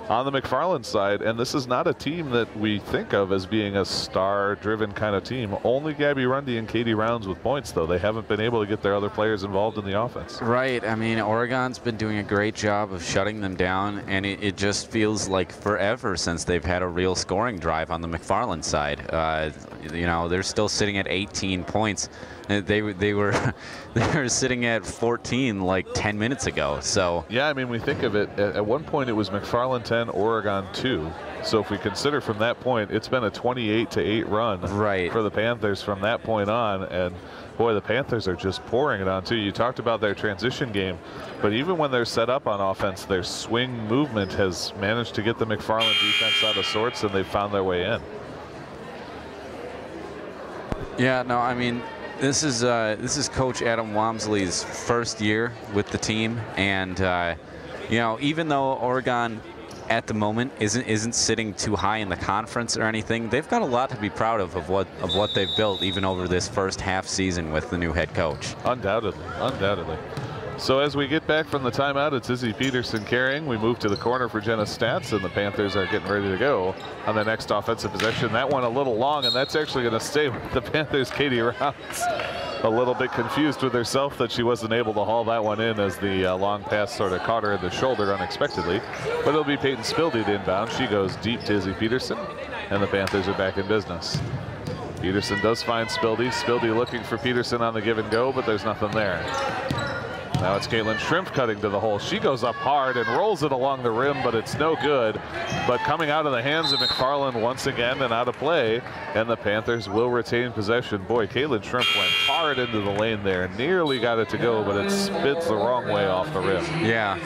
on the McFarland side. And this is not a team that we think of as being a star-driven kind of team. Only Gabby Rundy and Katie Rounds with points, though. They haven't been able to get their other players involved in the offense. Right. I mean, Oregon's been doing a great job of shutting them down, and it just feels like forever since they've had a real scoring drive on the McFarland side. You know, they're still sitting at 18 points. They were sitting at 14 like 10 minutes ago. So yeah, I mean, we think of it, at one point it was McFarland 10, Oregon 2. So if we consider from that point, it's been a 28-8 run for the Panthers from that point on. And boy, the Panthers are just pouring it on too. You talked about their transition game, but even when they're set up on offense, their swing movement has managed to get the McFarland defense out of sorts, and they've found their way in. Yeah, no, I mean, this is Coach Adam Walmsley's first year with the team, and you know, even though Oregon at the moment isn't sitting too high in the conference or anything, they've got a lot to be proud of what they've built even over this first half season with the new head coach. Undoubtedly, undoubtedly. So as we get back from the timeout, it's Izzy Peterson carrying. We move to the corner for Jenna Stats, and the Panthers are getting ready to go on the next offensive possession. That one a little long, and that's actually going to stay with the Panthers' Katie Rounds. A little bit confused with herself that she wasn't able to haul that one in as the long pass sort of caught her in the shoulder unexpectedly. But it'll be Peyton Spildy to inbound. She goes deep to Izzy Peterson, and the Panthers are back in business. Peterson does find Spildy. Spildy looking for Peterson on the give and go, but there's nothing there. Now it's Caitlin Shrimp cutting to the hole. She goes up hard and rolls it along the rim, but it's no good. But coming out of the hands of McFarland once again and out of play, and the Panthers will retain possession. Boy, Caitlin Shrimp went hard into the lane there. Nearly got it to go, but it spins the wrong way off the rim. Yeah.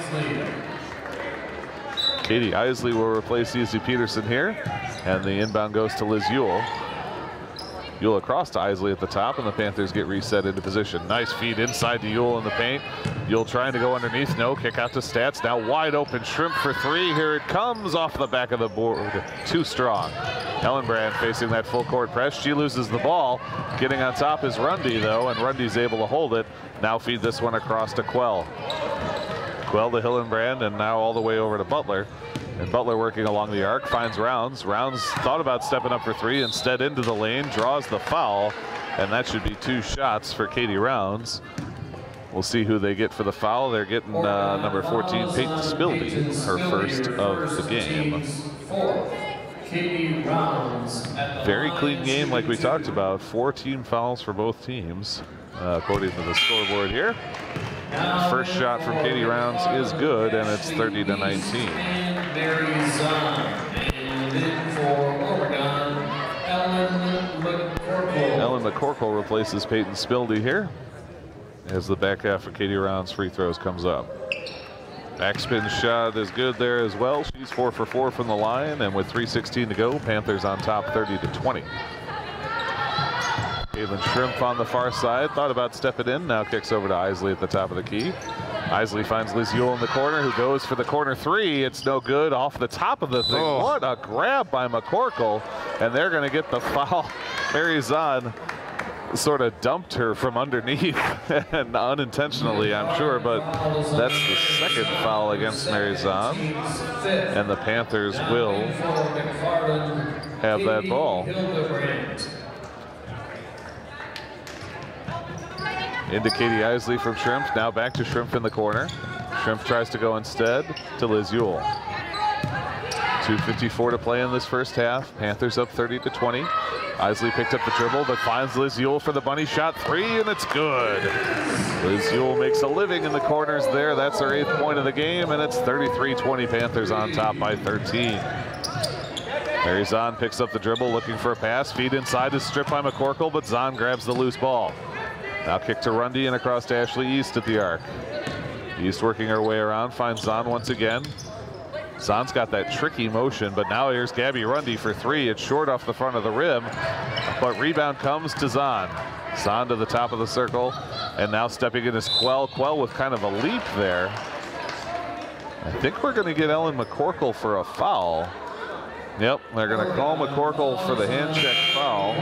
Katie Isley will replace Izzy Peterson here, and the inbound goes to Liz Ewell. Ewell across to Isley at the top, and the Panthers get reset into position. Nice feed inside to Ewell in the paint. Ewell trying to go underneath. No, kick out to Stats. Now wide open Shrimp for 3. Here it comes off the back of the board. Too strong. Ellenbrand facing that full court press. She loses the ball. Getting on top is Rundy, though, and Rundy's able to hold it. Now feed this one across to Quell. Quell to Hillenbrand, and now all the way over to Butler. And Butler working along the arc, finds Rounds. Rounds thought about stepping up for 3, instead into the lane, draws the foul, and that should be 2 shots for Katie Rounds. We'll see who they get for the foul. They're getting number 14, Peyton Spildy, her first of the game. Very clean game like we talked about. 4 team fouls for both teams, according to the scoreboard here. First shot from Katie Rounds is good, and it's 30-19. Ellen McCorkle replaces Peyton Spildy here. as the back half of Katie Round's free throws comes up. Backspin shot is good there as well. She's 4 for 4 from the line, and with 3:16 to go, Panthers on top 30-20. Caitlin Shrimp on the far side, thought about stepping in, now kicks over to Isley at the top of the key. Isley finds Liz Yule in the corner, who goes for the corner three. It's no good, off the top of the thing. Oh. What a grab by McCorkle, and they're going to get the foul. Mary Zahn sort of dumped her from underneath, and unintentionally, I'm sure, but that's the second foul against Mary Zahn, and the Panthers will have that ball. Into Katie Isley from Shrimp, now back to Shrimp in the corner. Shrimp tries to go instead to Liz Yule. 2:54 to play in this first half. Panthers up 30-20. Isley picked up the dribble, but finds Liz Yule for the bunny shot three, and it's good. Liz Yule makes a living in the corners there. That's her 8th point of the game, and it's 33-20. Panthers on top by 13. Mary Zahn picks up the dribble, looking for a pass. Feed inside is stripped by McCorkle, but Zahn grabs the loose ball. Now kick to Rundy and across to Ashley East at the arc. East working her way around, finds Zahn once again. Zahn's got that tricky motion, but now here's Gabby Rundy for three. It's short off the front of the rim, but rebound comes to Zahn. Zahn to the top of the circle, and now stepping in is Quell. Quell with kind of a leap there. I think we're gonna get Ellen McCorkle for a foul. Yep, they're gonna call McCorkle for the hand check foul.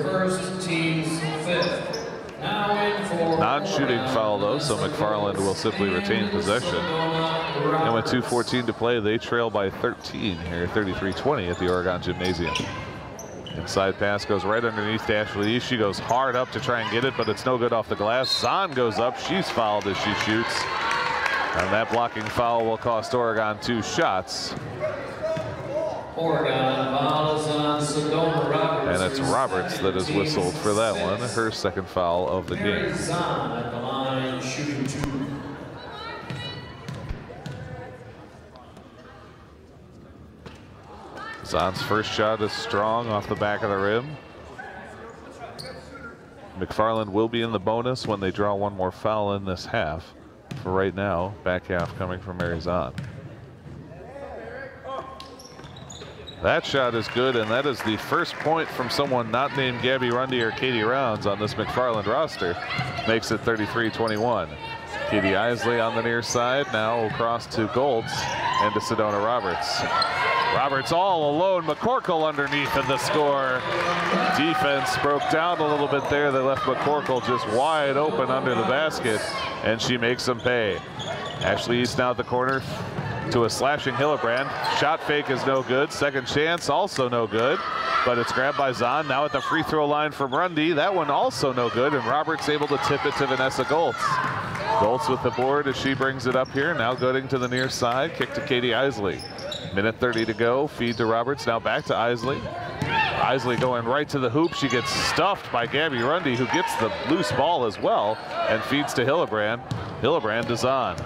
First, team's 5th. Non-shooting foul though, so McFarland will simply retain possession. And with 2:14 to play, they trail by 13 here, 33-20 at the Oregon Gymnasium. Inside pass goes right underneath to Ashley East. She goes hard up to try and get it, but it's no good off the glass. Zahn goes up, she's fouled as she shoots. And that blocking foul will cost Oregon 2 shots. Oregon fouls on Sedona Roberts. And it's Roberts that is whistled for that one, her 2nd foul of the game. Zahn at the line, shooting 2. Zahn's first shot is strong off the back of the rim. McFarland will be in the bonus when they draw one more foul in this half. For right now, back half coming from Mary Zahn. That shot is good, and that is the first point from someone not named Gabby Rundy or Katie Rounds on this McFarland roster. Makes it 33-21. Katie Isley on the near side, now across to Goltz and to Sedona Roberts. Roberts all alone, McCorkle underneath in the score. Defense broke down a little bit there. They left McCorkle just wide open under the basket, and she makes them pay. Ashley East now at the corner to a slashing Hillebrand. Shot fake is no good. Second chance also no good, but it's grabbed by Zahn. Now at the free throw line from Rundy. That one also no good, and Roberts able to tip it to Vanessa Goltz. Goltz with the board as she brings it up here. Now going to the near side. Kick to Katie Isley. Minute 30 to go. Feed to Roberts. Now back to Isley. Isley going right to the hoop. She gets stuffed by Gabby Rundy, who gets the loose ball as well and feeds to Hillebrand. Hillebrand to Zahn.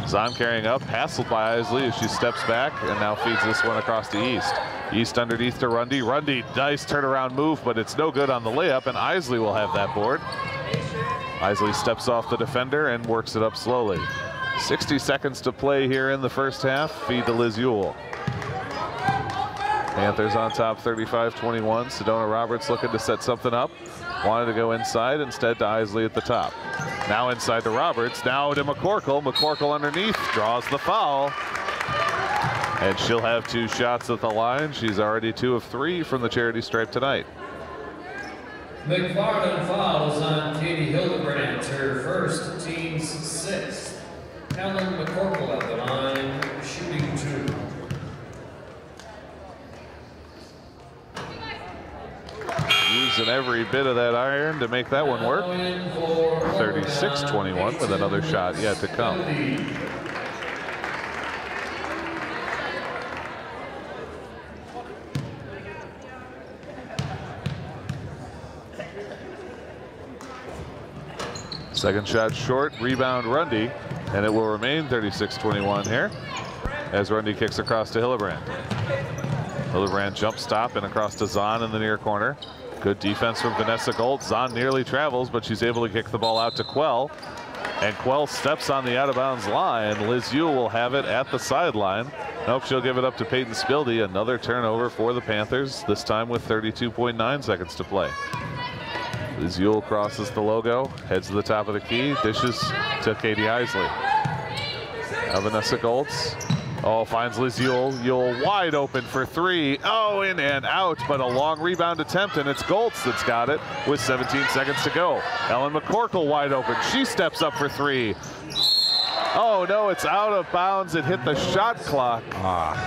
Zahn carrying up, hassled by Isley as she steps back and now feeds this one across to East. East underneath to Rundy. Rundy, nice turnaround move, but it's no good on the layup, and Isley will have that board. Isley steps off the defender and works it up slowly. 60 seconds to play here in the first half. Feed to Liz Yule. Panthers on top 35-21. Sedona Roberts looking to set something up. Wanted to go inside, instead to Isley at the top. Now inside to Roberts, now to McCorkle. McCorkle underneath, draws the foul. And she'll have 2 shots at the line. She's already 2 of 3 from the charity stripe tonight. McFarland fouls on Katie Hillebrand, her first, team's 6th. Helen McCorkle at the line, shooting 2. Using every bit of that iron to make that one work. 36-21 with another shot yet to come. Second shot short, rebound Rundy, and it will remain 36-21 here as Rundy kicks across to Hillebrand. Hillebrand jump stop and across to Zahn in the near corner. Good defense from Vanessa Gold. Zahn nearly travels, but she's able to kick the ball out to Quell. And Quell steps on the out-of-bounds line. Liz Yule will have it at the sideline. Nope, she'll give it up to Peyton Spildy. Another turnover for the Panthers, this time with 32.9 seconds to play. Liz Yule crosses the logo, heads to the top of the key, dishes to Katie Isley. Now Vanessa Goltz. Oh, finds Liz Yule. Yule wide open for three. Oh, in and out, but a long rebound attempt, and it's Goltz that's got it with 17 seconds to go. Ellen McCorkle wide open. She steps up for three. Oh, no, it's out of bounds. It hit the shot clock.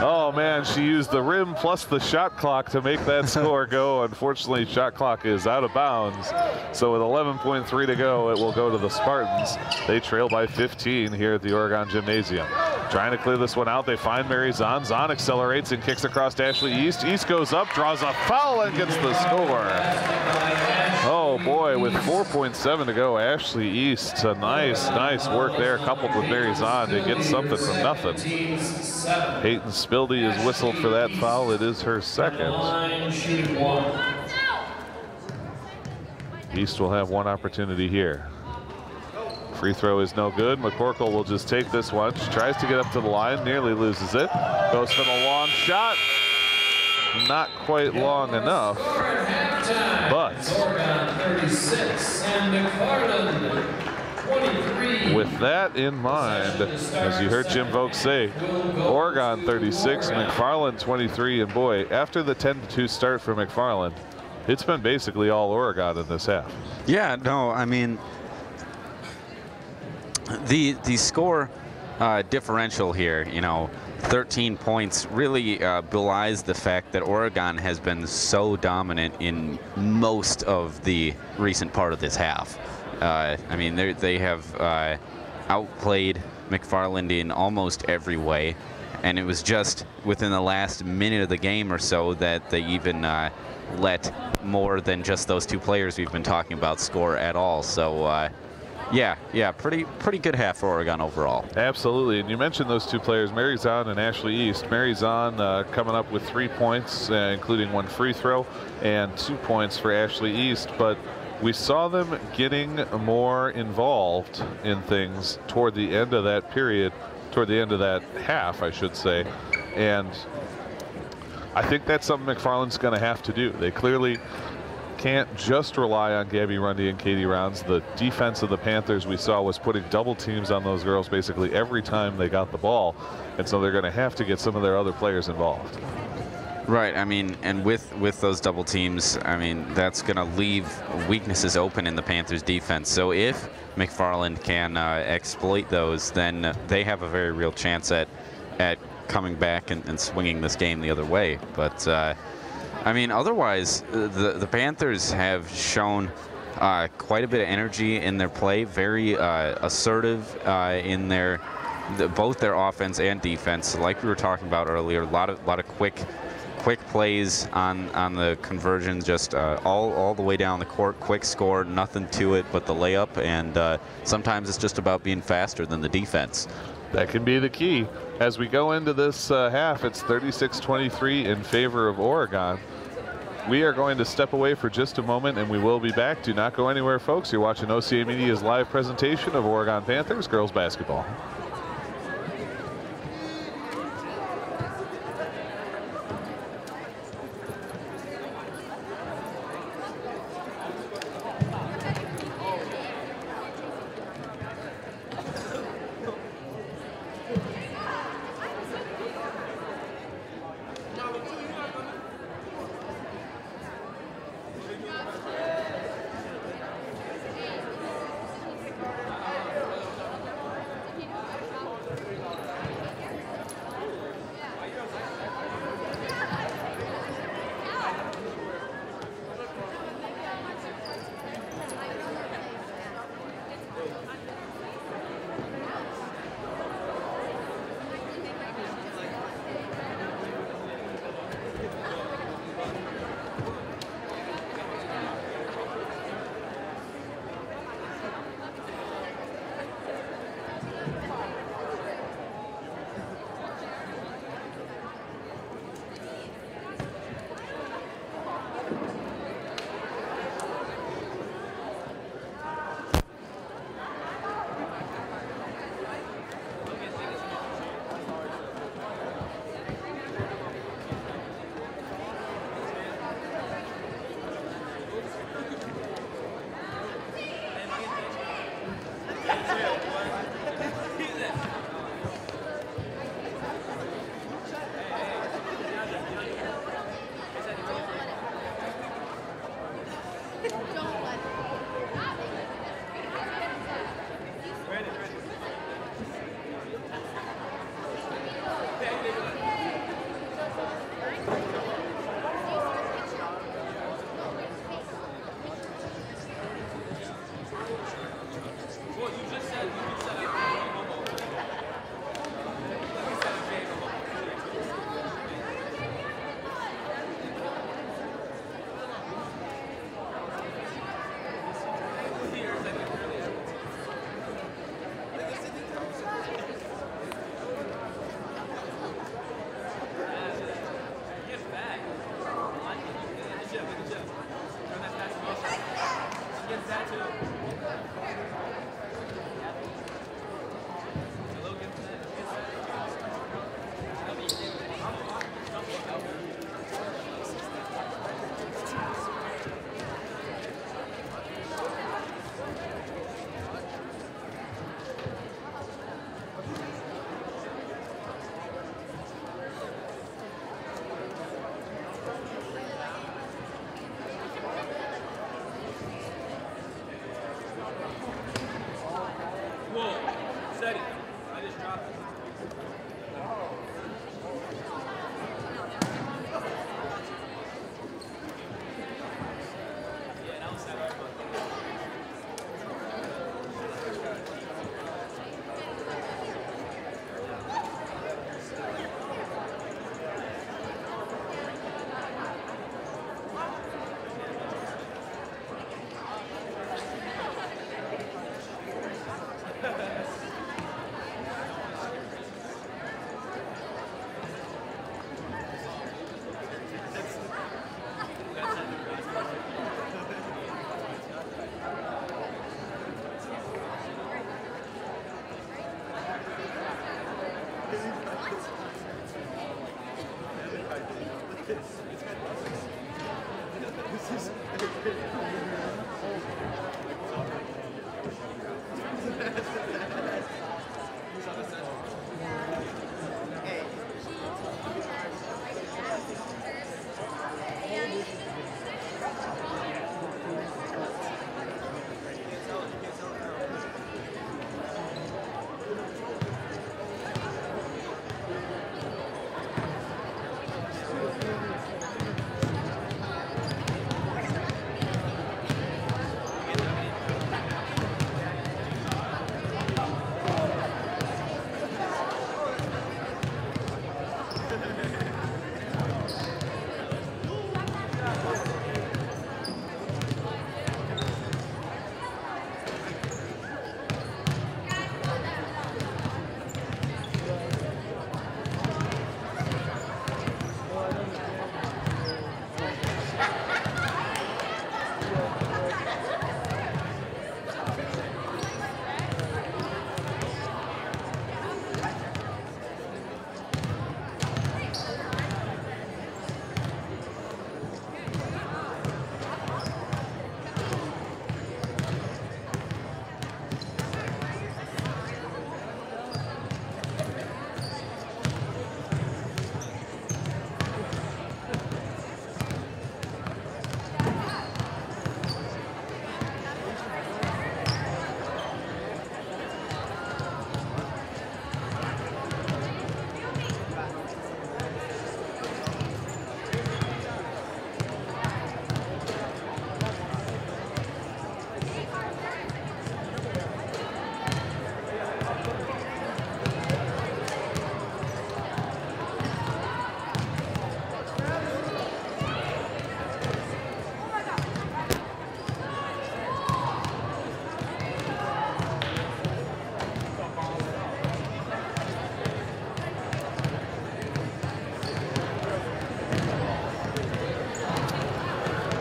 Oh, man, she used the rim plus the shot clock to make that score go. Unfortunately, shot clock is out of bounds. So with 11.3 to go, it will go to the Spartans. They trail by 15 here at the Oregon Gymnasium. Trying to clear this one out. They find Mary Zahn. Zahn accelerates and kicks across to Ashley East. East goes up, draws a foul, and gets the score. Oh, boy, with 4.7 to go, Ashley East, a nice work there, coupled with Mary Zahn to get something from nothing. Peyton Spildy is whistled for that foul. It is her second. East will have one opportunity here. Free throw is no good. McCorkle will just take this one. She tries to get up to the line, nearly loses it. Goes for the long shot. Not quite long enough, but with that in mind, as you heard Jim Vogt say, Oregon 36, McFarland 23, and boy, after the 10-2 start for McFarland, it's been basically all Oregon in this half. Yeah, no, I mean, the score differential here, you know, 13 points really belies the fact that Oregon has been so dominant in most of the recent part of this half. I mean, they have outplayed McFarland in almost every way, and it was just within the last minute of the game or so that they even let more than just those two players we've been talking about score at all. So yeah, pretty good half for Oregon overall. Absolutely, and you mentioned those two players, Mary Zahn and Ashley East. Mary Zahn coming up with 3 points, including one free throw, and 2 points for Ashley East, but we saw them getting more involved in things toward the end of that period, toward the end of that half, I should say, and I think that's something McFarland's going to have to do. They clearly can't just rely on Gabby Rundy and Katie Rounds. The defense of the Panthers we saw was putting double teams on those girls basically every time they got the ball, and so they're going to have to get some of their other players involved. Right, I mean, and with those double teams, I mean, that's going to leave weaknesses open in the Panthers defense. So if McFarland can exploit those, then they have a very real chance at coming back and swinging this game the other way. But I mean, otherwise, the Panthers have shown quite a bit of energy in their play, very assertive in both their offense and defense. Like we were talking about earlier, a lot of quick plays on the conversions, just all the way down the court, quick score, nothing to it but the layup, and sometimes it's just about being faster than the defense. That can be the key. As we go into this half, it's 36-23 in favor of Oregon. We are going to step away for just a moment, and we will be back. Do not go anywhere, folks. You're watching OCAmedia's live presentation of Oregon Panthers girls basketball.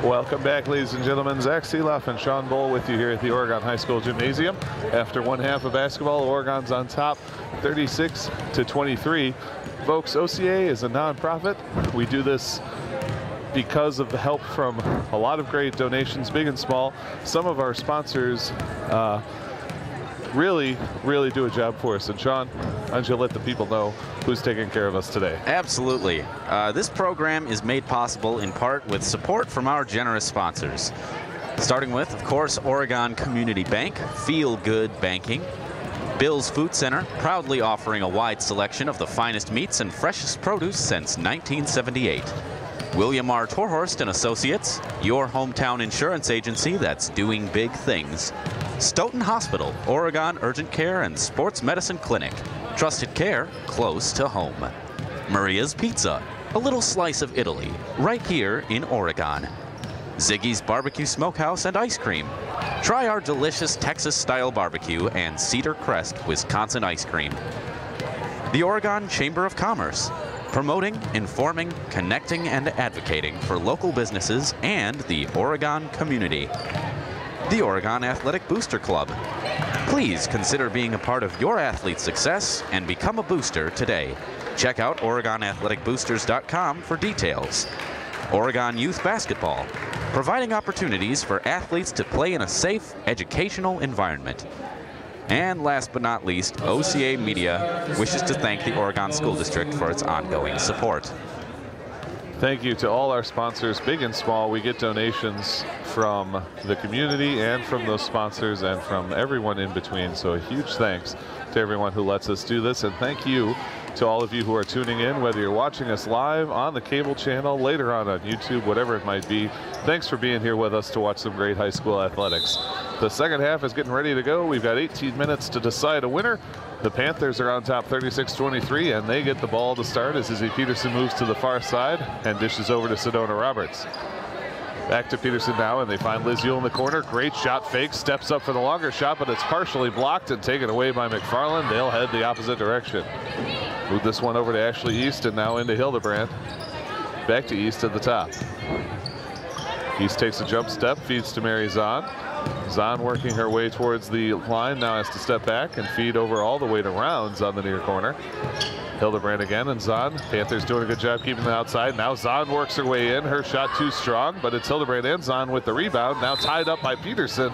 Welcome back, ladies and gentlemen. Zach Seeloff and Sean Bull with you here at the Oregon High School Gymnasium. After one half of basketball, Oregon's on top, 36-23. Folks, OCA is a nonprofit. We do this because of the help from a lot of great donations, big and small. Some of our sponsors really do a job for us. And Sean, why don't you let the people know who's taking care of us today? Absolutely. This program is made possible in part with support from our generous sponsors. Starting with, of course, Oregon Community Bank, Feel Good Banking. Bill's Food Center, proudly offering a wide selection of the finest meats and freshest produce since 1978. William R. Torhorst and Associates, your hometown insurance agency that's doing big things. Stoughton Hospital, Oregon Urgent Care and Sports Medicine Clinic. Trusted care close to home. Maria's Pizza, a little slice of Italy, right here in Oregon. Ziggy's Barbecue Smokehouse and Ice Cream. Try our delicious Texas-style barbecue and Cedar Crest, Wisconsin ice cream. The Oregon Chamber of Commerce, promoting, informing, connecting, and advocating for local businesses and the Oregon community. The Oregon Athletic Booster Club. Please consider being a part of your athlete's success and become a booster today. Check out OregonAthleticBoosters.com for details. Oregon Youth Basketball, providing opportunities for athletes to play in a safe, educational environment. And last but not least, OCAmedia wishes to thank the Oregon School District for its ongoing support. Thank you to all our sponsors, big and small. We get donations from the community and from those sponsors and from everyone in between. So a huge thanks to everyone who lets us do this, and thank you to all of you who are tuning in, whether you're watching us live on the cable channel, later on YouTube, whatever it might be. Thanks for being here with us to watch some great high school athletics. The second half is getting ready to go. We've got 18 minutes to decide a winner. The Panthers are on top 36-23, and they get the ball to start as Izzy Peterson moves to the far side and dishes over to Sedona Roberts. Back to Peterson now, and they find Liz Yule in the corner. Great shot fake, steps up for the longer shot, but it's partially blocked and taken away by McFarland. They'll head the opposite direction. Move this one over to Ashley East and now into Hildebrand. Back to East at the top. East takes a jump step, feeds to Mary Zahn. Zahn working her way towards the line, now has to step back and feed over all the way to Rounds on the near corner. Hildebrand again, and Zahn. Panthers doing a good job keeping them outside. Now Zahn works her way in. Her shot too strong, but it's Hildebrand and Zahn with the rebound. Now tied up by Peterson.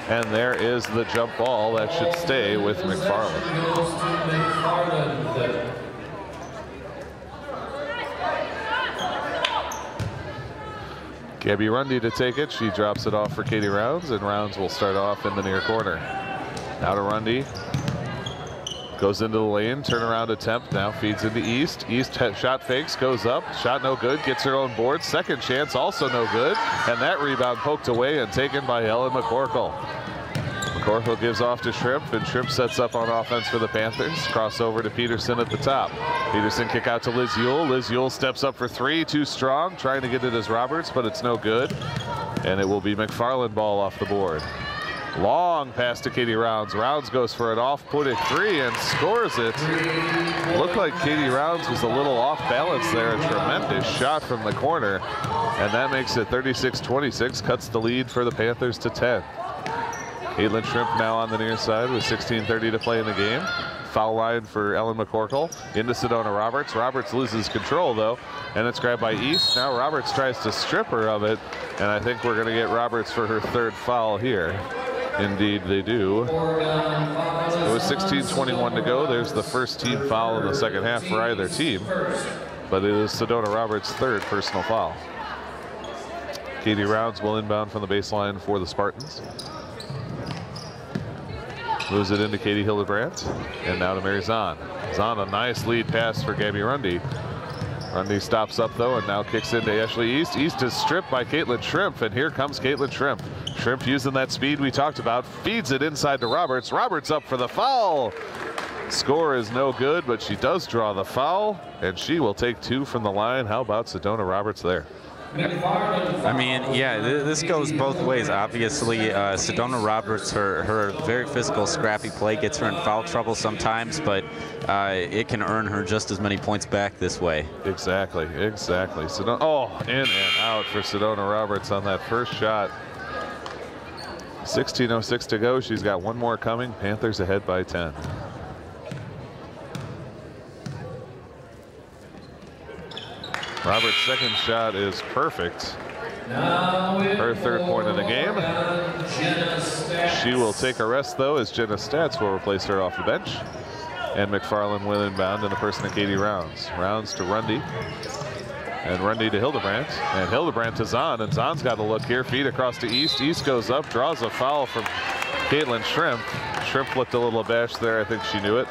And there is the jump ball. That should stay with McFarland. Gabby Rundy to take it. She drops it off for Katie Rounds, and Rounds will start off in the near corner. Now to Rundy. Goes into the lane, turnaround attempt, now feeds into East. East shot fakes, goes up, shot no good, gets her own board. Second chance, also no good. And that rebound poked away and taken by Ellen McCorkle. McCorkle gives off to Shrimp, and Shrimp sets up on offense for the Panthers. Crossover to Peterson at the top. Peterson kick out to Liz Yule. Liz Yule steps up for three, too strong, trying to get it as Roberts, but it's no good. And it will be McFarland ball off the board. Long pass to Katie Rounds. Rounds goes for an off-putting three and scores it. Looked like Katie Rounds was a little off balance there. A tremendous shot from the corner. And that makes it 36-26, cuts the lead for the Panthers to 10. Caitlin Shrimp now on the near side with 16:30 to play in the game. Foul line for Ellen McCorkle. Into Sedona Roberts. Roberts loses control though, and it's grabbed by East. Now Roberts tries to strip her of it, and I think we're going to get Roberts for her third foul here. Indeed they do. It was 16:21 to go. There's the first team foul in the second half for either team, but it is Sedona Roberts' third personal foul. Katie Rounds will inbound from the baseline for the Spartans. Moves it into Katie Hildebrand, and now to Mary Zahn. Zahn, a nice lead pass for Gabby Rundy. Rundy stops up though, and now kicks into Ashley East. East is stripped by Caitlin Shrimp, and here comes Caitlin Shrimp. Shrimp using that speed we talked about, feeds it inside to Roberts. Roberts up for the foul. Score is no good, but she does draw the foul, and she will take two from the line. How about Sedona Roberts there? I mean, yeah, this goes both ways. Obviously, Sedona Roberts, her very physical, scrappy play gets her in foul trouble sometimes, but it can earn her just as many points back this way. Exactly, exactly. Sedona, oh, in and out for Sedona Roberts on that first shot. 16:06 to go. She's got one more coming. Panthers ahead by 10. Roberts' second shot is perfect. Her third point of the game. She will take a rest though, as Jenna Stats will replace her off the bench. And McFarland will inbound in the person of Katie Rounds. Rounds to Rundy. And Rundy to Hildebrand. And Hildebrand to Zahn. And Zahn's got a look here. Feed across to East. East goes up, draws a foul from Caitlin Shrimp. Shrimp looked a little abashed there. I think she knew it.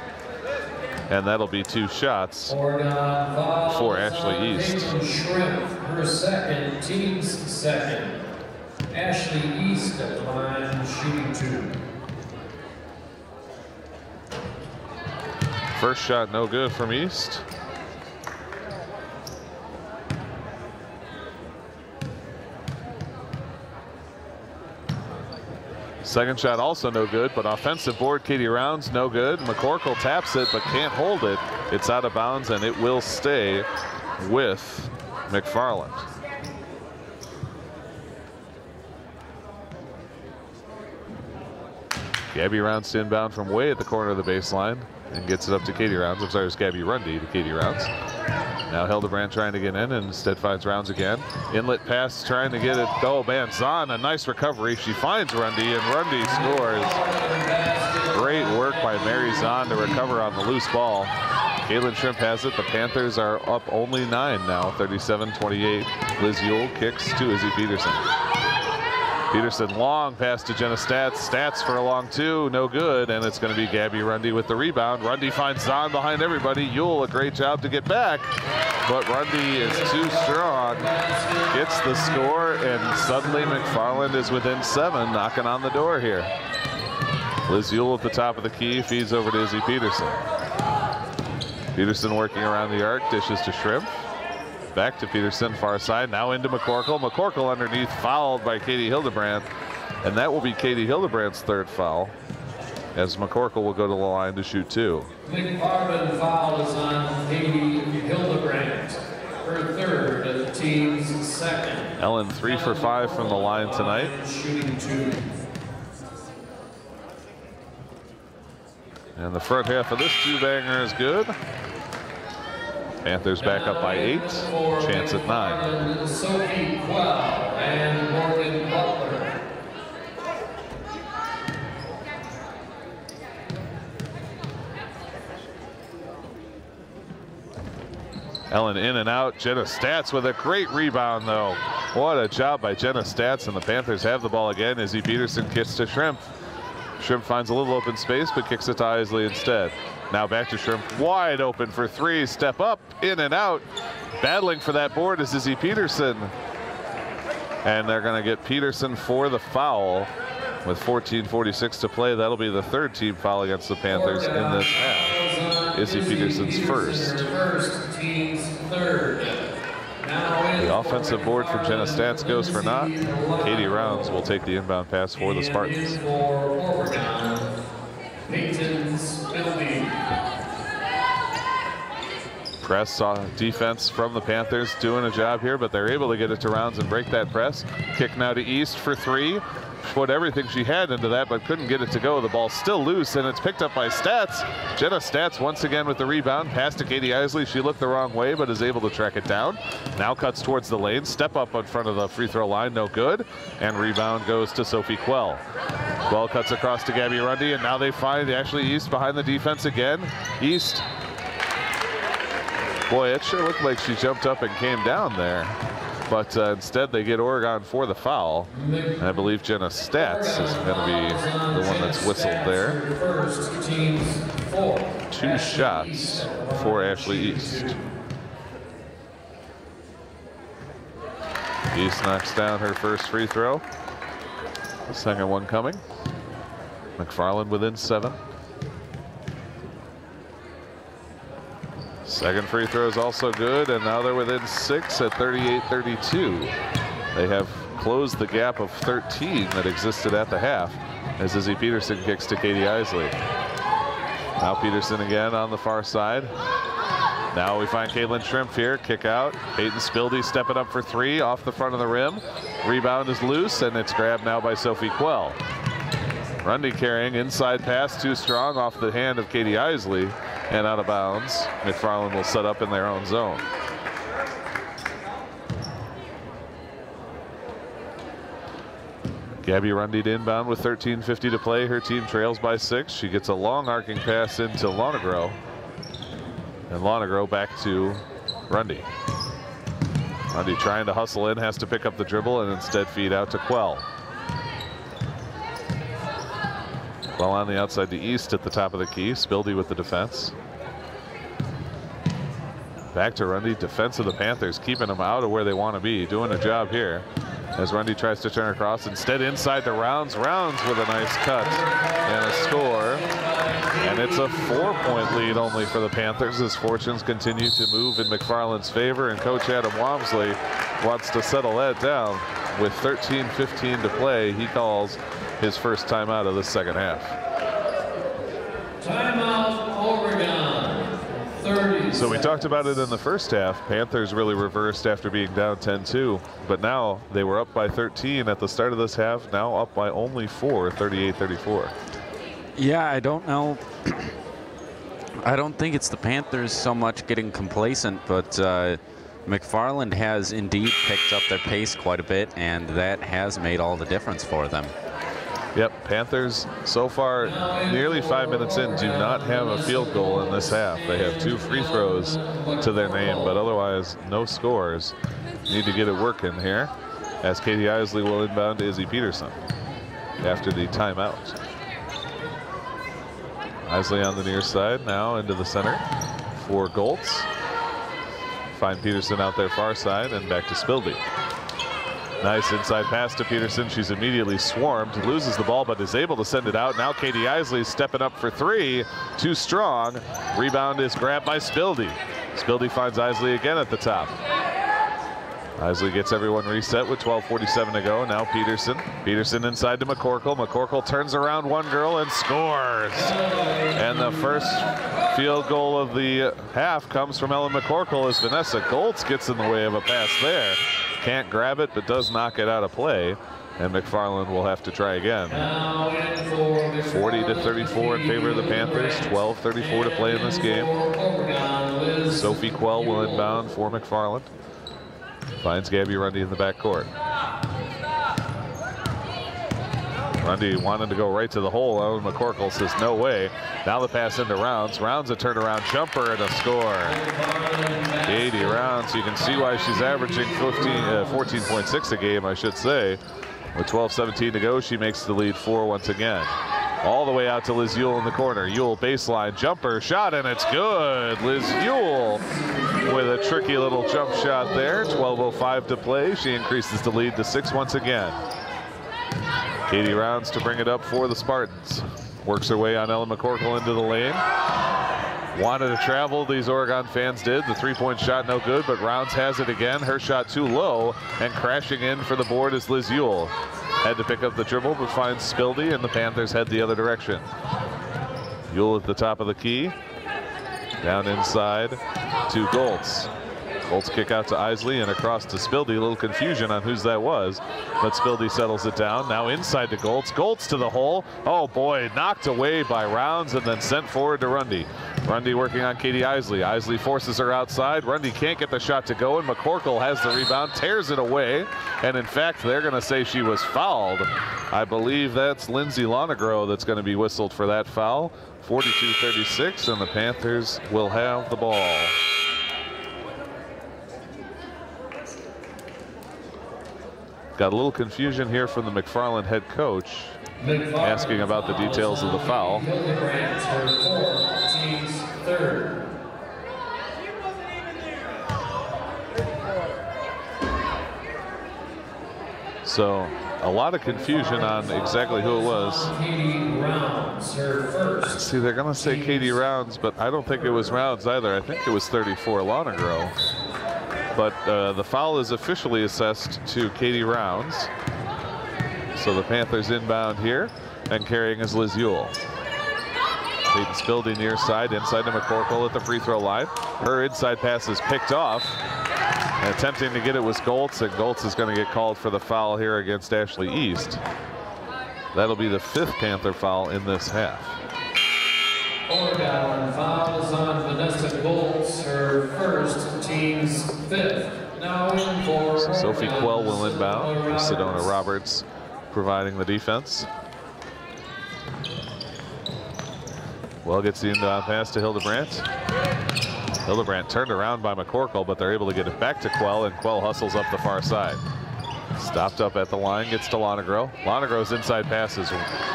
And that'll be two shots for Ashley East. Shrimp, her second, team's second. Ashley East at the line, shooting two. First shot no good from East. Second shot also no good, but offensive board, Katie Rounds, no good. McCorkle taps it, but can't hold it. It's out of bounds, and it will stay with McFarland. Gabby Rounds to inbound from way at the corner of the baseline and gets it up to Katie Rounds. I'm sorry, it's Gabby Rundy to Katie Rounds. Now Hildebrand trying to get in, and instead finds Rounds again. Inlet pass trying to get it. Oh man, Zahn, a nice recovery. She finds Rundy, and Rundy scores. Great work by Mary Zahn to recover on the loose ball. Caitlin Shrimp has it. The Panthers are up only 9 now, 37-28. Liz Yule kicks to Izzy Peterson. Peterson long pass to Jenna Stats. Stats for a long two, no good, and it's going to be Gabby Rundy with the rebound. Rundy finds Zahn behind everybody. Yule, a great job to get back, but Rundy is too strong. Gets the score, and suddenly McFarland is within 7, knocking on the door here. Liz Yule at the top of the key, feeds over to Izzy Peterson. Peterson working around the arc, dishes to Shrimp. Back to Peterson, far side, now into McCorkle. McCorkle underneath, fouled by Katie Hildebrand. And that will be Katie Hildebrand's 3rd foul, as McCorkle will go to the line to shoot 2. McFarland foul is on Katie Hildebrand, her 3rd, the team's 2nd. Ellen 3 for 5 from the line tonight. Shooting 2. And the front half of this 2-banger is good. Panthers back up by 8, chance at 9. Sophie Quell and Morgan Butler. Ellen in and out. Jenna Stats with a great rebound, though. What a job by Jenna Stats, and the Panthers have the ball again. Izzy Peterson kicks to Shrimp. Shrimp finds a little open space, but kicks it to Isley instead. Now back to Shrimp, wide open for 3, step up, in and out. Battling for that board is Izzy Peterson. And they're gonna get Peterson for the foul. With 14:46 to play, that'll be the 3rd team foul against the Panthers in this half. Izzy Peterson's 1st. Team's 3rd. The offensive board from Jenna Stats goes for naught. Katie Rounds will take the inbound pass for the Spartans. Press defense from the Panthers doing a job here, but they're able to get it to Rounds and break that press. Kick now to East for 3. Put everything she had into that, but couldn't get it to go. The ball's still loose, and it's picked up by Stats. Jenna Stats once again with the rebound. Pass to Katie Isley. She looked the wrong way, but is able to track it down. Now cuts towards the lane. Step up in front of the free throw line. No good. And rebound goes to Sophie Quell. Quell cuts across to Gabby Rundy, and now they find Ashley East behind the defense again. East. Boy, it sure looked like she jumped up and came down there. But instead they get Oregon for the foul. And I believe Jenna Stats is going to be the one that's whistled there. 2 shots for Ashley East. East knocks down her first free throw. The second one coming. McFarland within 7. Second free throw is also good, and now they're within 6 at 38-32. They have closed the gap of 13 that existed at the half as Izzy Peterson kicks to Katie Isley. Now Peterson again on the far side. Now we find Caitlin Shrimp here, kick out. Peyton Spildy stepping up for 3 off the front of the rim. Rebound is loose, and it's grabbed now by Sophie Quell. Rundy carrying, inside pass too strong off the hand of Katie Isley. And out of bounds. McFarland will set up in their own zone. Gabby Rundy to inbound with 13:50 to play. Her team trails by 6. She gets a long arcing pass into Lonegro. And Lonegro back to Rundy. Rundy trying to hustle in, has to pick up the dribble and instead feed out to Quell. Well on the outside to East at the top of the key. Spildy with the defense. Back to Rundy. Defense of the Panthers keeping them out of where they want to be. Doing a job here as Rundy tries to turn across. Instead inside to Rounds. Rounds with a nice cut and a score. And it's a 4-point lead only for the Panthers as fortunes continue to move in McFarland's favor. And Coach Adam Walmsley wants to settle that down. With 13:15 to play, he calls his first timeout of the second half. Timeout, Oregon. 30 So we talked about it in the first half. Panthers really reversed after being down 10-2, but now they were up by 13 at the start of this half, now up by only 4, 38-34. Yeah, I don't know. I don't think it's the Panthers so much getting complacent, but McFarland has indeed picked up their pace quite a bit, and that has made all the difference for them. Yep, Panthers so far nearly 5 minutes in do not have a field goal in this half. They have 2 free throws to their name, but otherwise no scores. Need to get it working here. as Katie Isley will inbound to Izzy Peterson after the timeout. Isley on the near side, now into the center for Goltz. Find Peterson out there far side and back to Spilby. Nice inside pass to Peterson. She's immediately swarmed, loses the ball, but is able to send it out. Now Katie Isley stepping up for three. Too strong. Rebound is grabbed by Spilby. Spilby finds Isley again at the top. Isley gets everyone reset with 12:47 to go. Now Peterson. Peterson inside to McCorkle. McCorkle turns around one girl and scores. And the first field goal of the half comes from Ellen McCorkle as Vanessa Goltz gets in the way of a pass there. Can't grab it, but does knock it out of play. And McFarland will have to try again. 40-34 in favor of the Panthers. 12:34 to play in this game. Sophie Quell will inbound for McFarland. Finds Gabby Rundy in the backcourt. Rundy wanted to go right to the hole. Ellen McCorkle says no way. Now the pass into Rounds. Rounds a turnaround jumper and a score. Katie Rounds, you can see why she's averaging 14.6 a game, I should say. With 12:17 to go, she makes the lead 4 once again. All the way out to Liz Ewell in the corner. Ewell baseline jumper shot, and it's good. Liz Ewell with a tricky little jump shot there. 12:05 to play. She increases the lead to 6 once again. Katie Rounds to bring it up for the Spartans. Works her way on Ellen McCorkle into the lane. Wanted to travel, these Oregon fans did. The three-point shot no good, but Rounds has it again. Her shot too low, and crashing in for the board is Liz Ewell. Had to pick up the dribble, but finds Spilby, and the Panthers head the other direction. Ewell at the top of the key. Down inside to Goltz. Goltz kick out to Isley and across to Spilby. A little confusion on whose that was, but Spilby settles it down. Now inside to Goltz. Goltz to the hole. Oh boy, knocked away by Rounds and then sent forward to Rundy. Rundy working on Katie Isley. Isley forces her outside. Rundy can't get the shot to go, and McCorkle has the rebound, tears it away, and in fact, they're going to say she was fouled. I believe that's Lindsay Lonegro that's going to be whistled for that foul. 42-36, and the Panthers will have the ball. Got a little confusion here from the McFarland head coach, asking about the details of the foul. So a lot of confusion on exactly who it was. See, they're going to say Katie Rounds, but I don't think it was Rounds either. I think it was 34 Lonegro. But the foul is officially assessed to Katie Rounds. So the Panthers inbound here, and carrying is Liz Ewell. Peyton Spilby near side, inside to McCorkle at the free throw line. Her inside pass is picked off. And attempting to get it was Goltz, and Goltz is going to get called for the foul here against Ashley East. That'll be the 5th Panther foul in this half. Oregon fouls on Vanessa Goltz, her first, team's 5th. Now in for so Sophie Quell will inbound. Sedona Roberts providing the defense. Well gets the inbound pass to Hildebrandt. Hildebrandt turned around by McCorkle, but they're able to get it back to Quell, and Quell hustles up the far side. Stopped up at the line, gets to Lonegro. Lonegro's inside passes,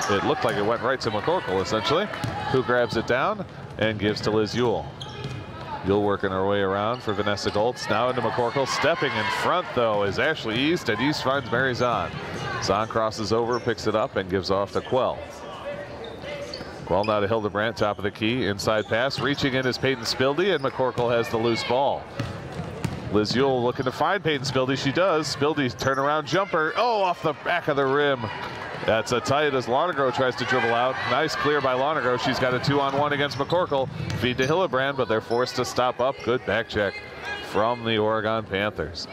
it looked like it went right to McCorkle essentially, who grabs it down and gives to Liz Ewell. Ewell working her way around for Vanessa Goltz. Now into McCorkle. Stepping in front though is Ashley East, and East finds Mary Zahn. Zahn crosses over, picks it up, and gives off to Quell. Quell now to Hildebrandt, top of the key. Inside pass, reaching in is Peyton Spilby, and McCorkle has the loose ball. Liz Ewell looking to find Peyton Spilby. She does. Spilby's turnaround jumper. Oh, off the back of the rim. That's a tight as Lonegro tries to dribble out. Nice clear by Lonegro. She's got a 2-on-1 against McCorkle. Feed to Hildebrandt, but they're forced to stop up. Good back check from the Oregon Panthers.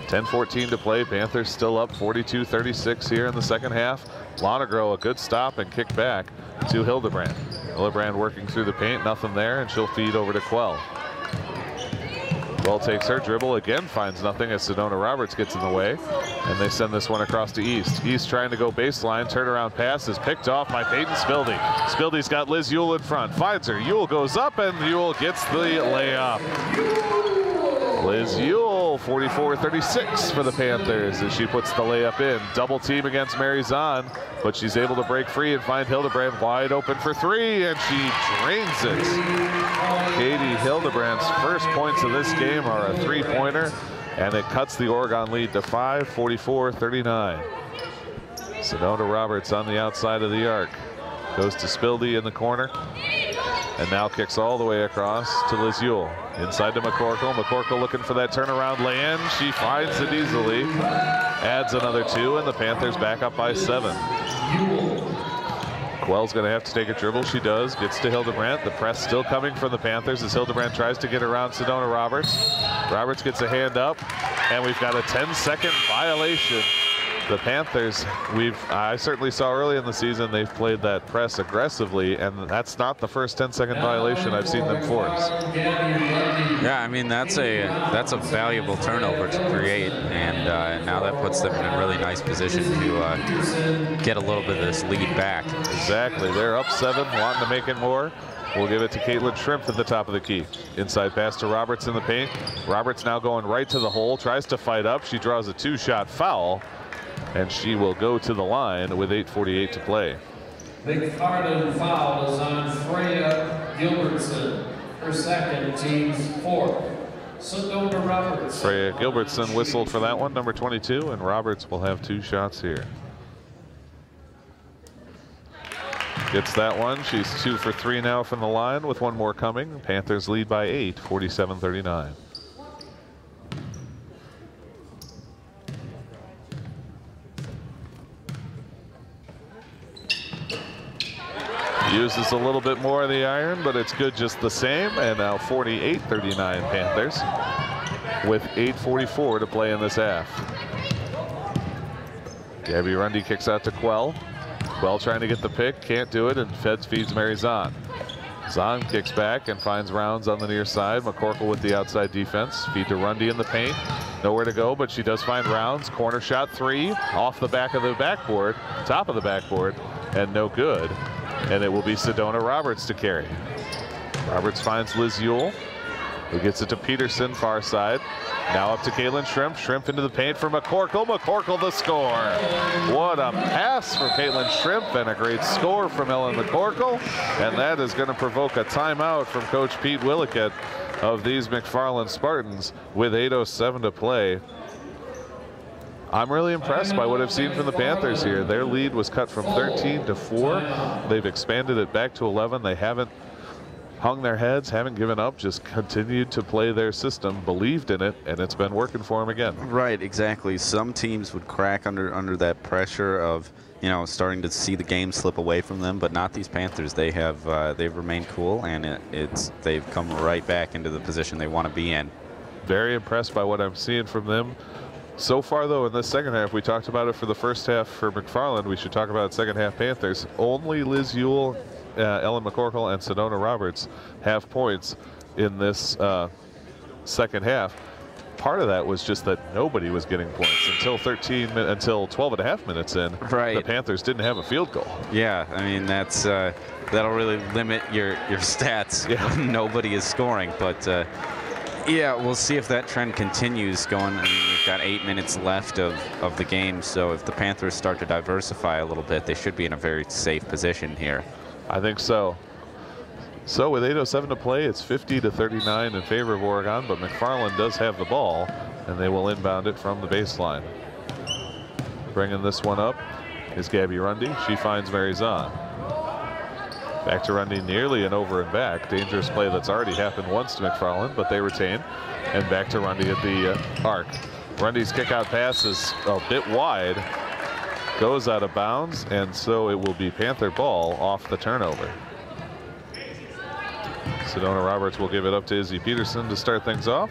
10:14 to play. Panthers still up 42-36 here in the second half. Lonegro a good stop and kick back to Hildebrandt. Hildebrandt working through the paint. Nothing there, and she'll feed over to Quell. Quell takes her dribble again, finds nothing as Sedona Roberts gets in the way, and they send this one across to East. East trying to go baseline, turnaround pass is picked off by Peyton Spilby. Spilby's got Liz Ewell in front, finds her. Ewell goes up, and Ewell gets the layup. Liz Ewell Yule, 44-36 for the Panthers as she puts the layup in. Double team against Mary Zahn, but she's able to break free and find Hildebrand wide open for three, and she drains it. Katie Hildebrand's first points of this game are a three-pointer, and it cuts the Oregon lead to 5, 44-39. Sedona Roberts on the outside of the arc. Goes to Spildy in the corner, and now kicks all the way across to Liz Yule. Inside to McCorkle. McCorkle looking for that turnaround lay-in. She finds it easily. Adds another two, and the Panthers back up by 7. Quell's going to have to take a dribble. She does. Gets to Hildebrand. The press still coming from the Panthers as Hildebrand tries to get around Sedona Roberts. Roberts gets a hand up, and we've got a 10-second violation. The Panthers, I certainly saw early in the season they've played that press aggressively, and that's not the first 10-second violation I've seen them force. Yeah, I mean that's a valuable turnover to create, and now that puts them in a really nice position to get a little bit of this lead back. Exactly, they're up 7, wanting to make it more. We'll give it to Caitlin Shrimp at the top of the key. Inside pass to Roberts in the paint. Roberts now going right to the hole, tries to fight up. She draws a 2-shot foul, and she will go to the line with 8:48 to play. McFarland foul is on Freya Gilbertson. Her second, team's 4th. Sedona Roberts. Freya Gilbertson whistled for that one, number 22, and Roberts will have 2 shots here. Gets that one. She's 2 for 3 now from the line with 1 more coming. Panthers lead by 8, 47-39. Uses a little bit more of the iron, but it's good just the same. And now 48-39 Panthers with 8:44 to play in this half. Gabby Rundy kicks out to Quell. Quell trying to get the pick, can't do it, and feeds Mary Zahn. Zahn kicks back and finds Rounds on the near side. McCorkle with the outside defense. Feed to Rundy in the paint. Nowhere to go, but she does find Rounds. Corner shot 3 off the back of the backboard, top of the backboard, and no good. And it will be Sedona Roberts to carry. Roberts finds Liz Yule, who gets it to Peterson, far side. Now up to Caitlin Shrimp. Shrimp into the paint for McCorkle. McCorkle the score. What a pass from Caitlin Shrimp, and a great score from Ellen McCorkle. And that is going to provoke a timeout from Coach Pete Willickett of these McFarland Spartans with 8:07 to play. I'm really impressed by what I've seen from the Panthers here. Their lead was cut from 13 to 4. They've expanded it back to 11. They haven't hung their heads, haven't given up, just continued to play their system, believed in it, and it's been working for them again. Right, exactly. Some teams would crack under that pressure of, you know, starting to see the game slip away from them, but not these Panthers. They have they've remained cool, and they've come right back into the position they want to be in. Very impressed by what I'm seeing from them. So far, though, in this second half, we talked about it for the first half for McFarland. We should talk about second half Panthers. Only Liz Yule, Ellen McCorkle, and Sedona Roberts have points in this second half. Part of that was just that nobody was getting points until 12 and a half minutes in. Right. The Panthers didn't have a field goal. Yeah, I mean that's that'll really limit your stats. Yeah. When nobody is scoring, but. Yeah, we'll see if that trend continues going. I mean, we've got 8 minutes left of the game, so if the Panthers start to diversify a little bit, they should be in a very safe position here. I think so. So with 8:07 to play, it's 50-39 in favor of Oregon, but McFarland does have the ball, and they will inbound it from the baseline. Bringing this one up is Gabby Rundy. She finds Mary Zahn. Back to Rundy, nearly an over and back. Dangerous play that's already happened once to McFarland, but they retain. And back to Rundy at the arc. Rundy's kick-out pass is a bit wide. Goes out of bounds, and so it will be Panther ball off the turnover. Sedona Roberts will give it up to Izzy Peterson to start things off.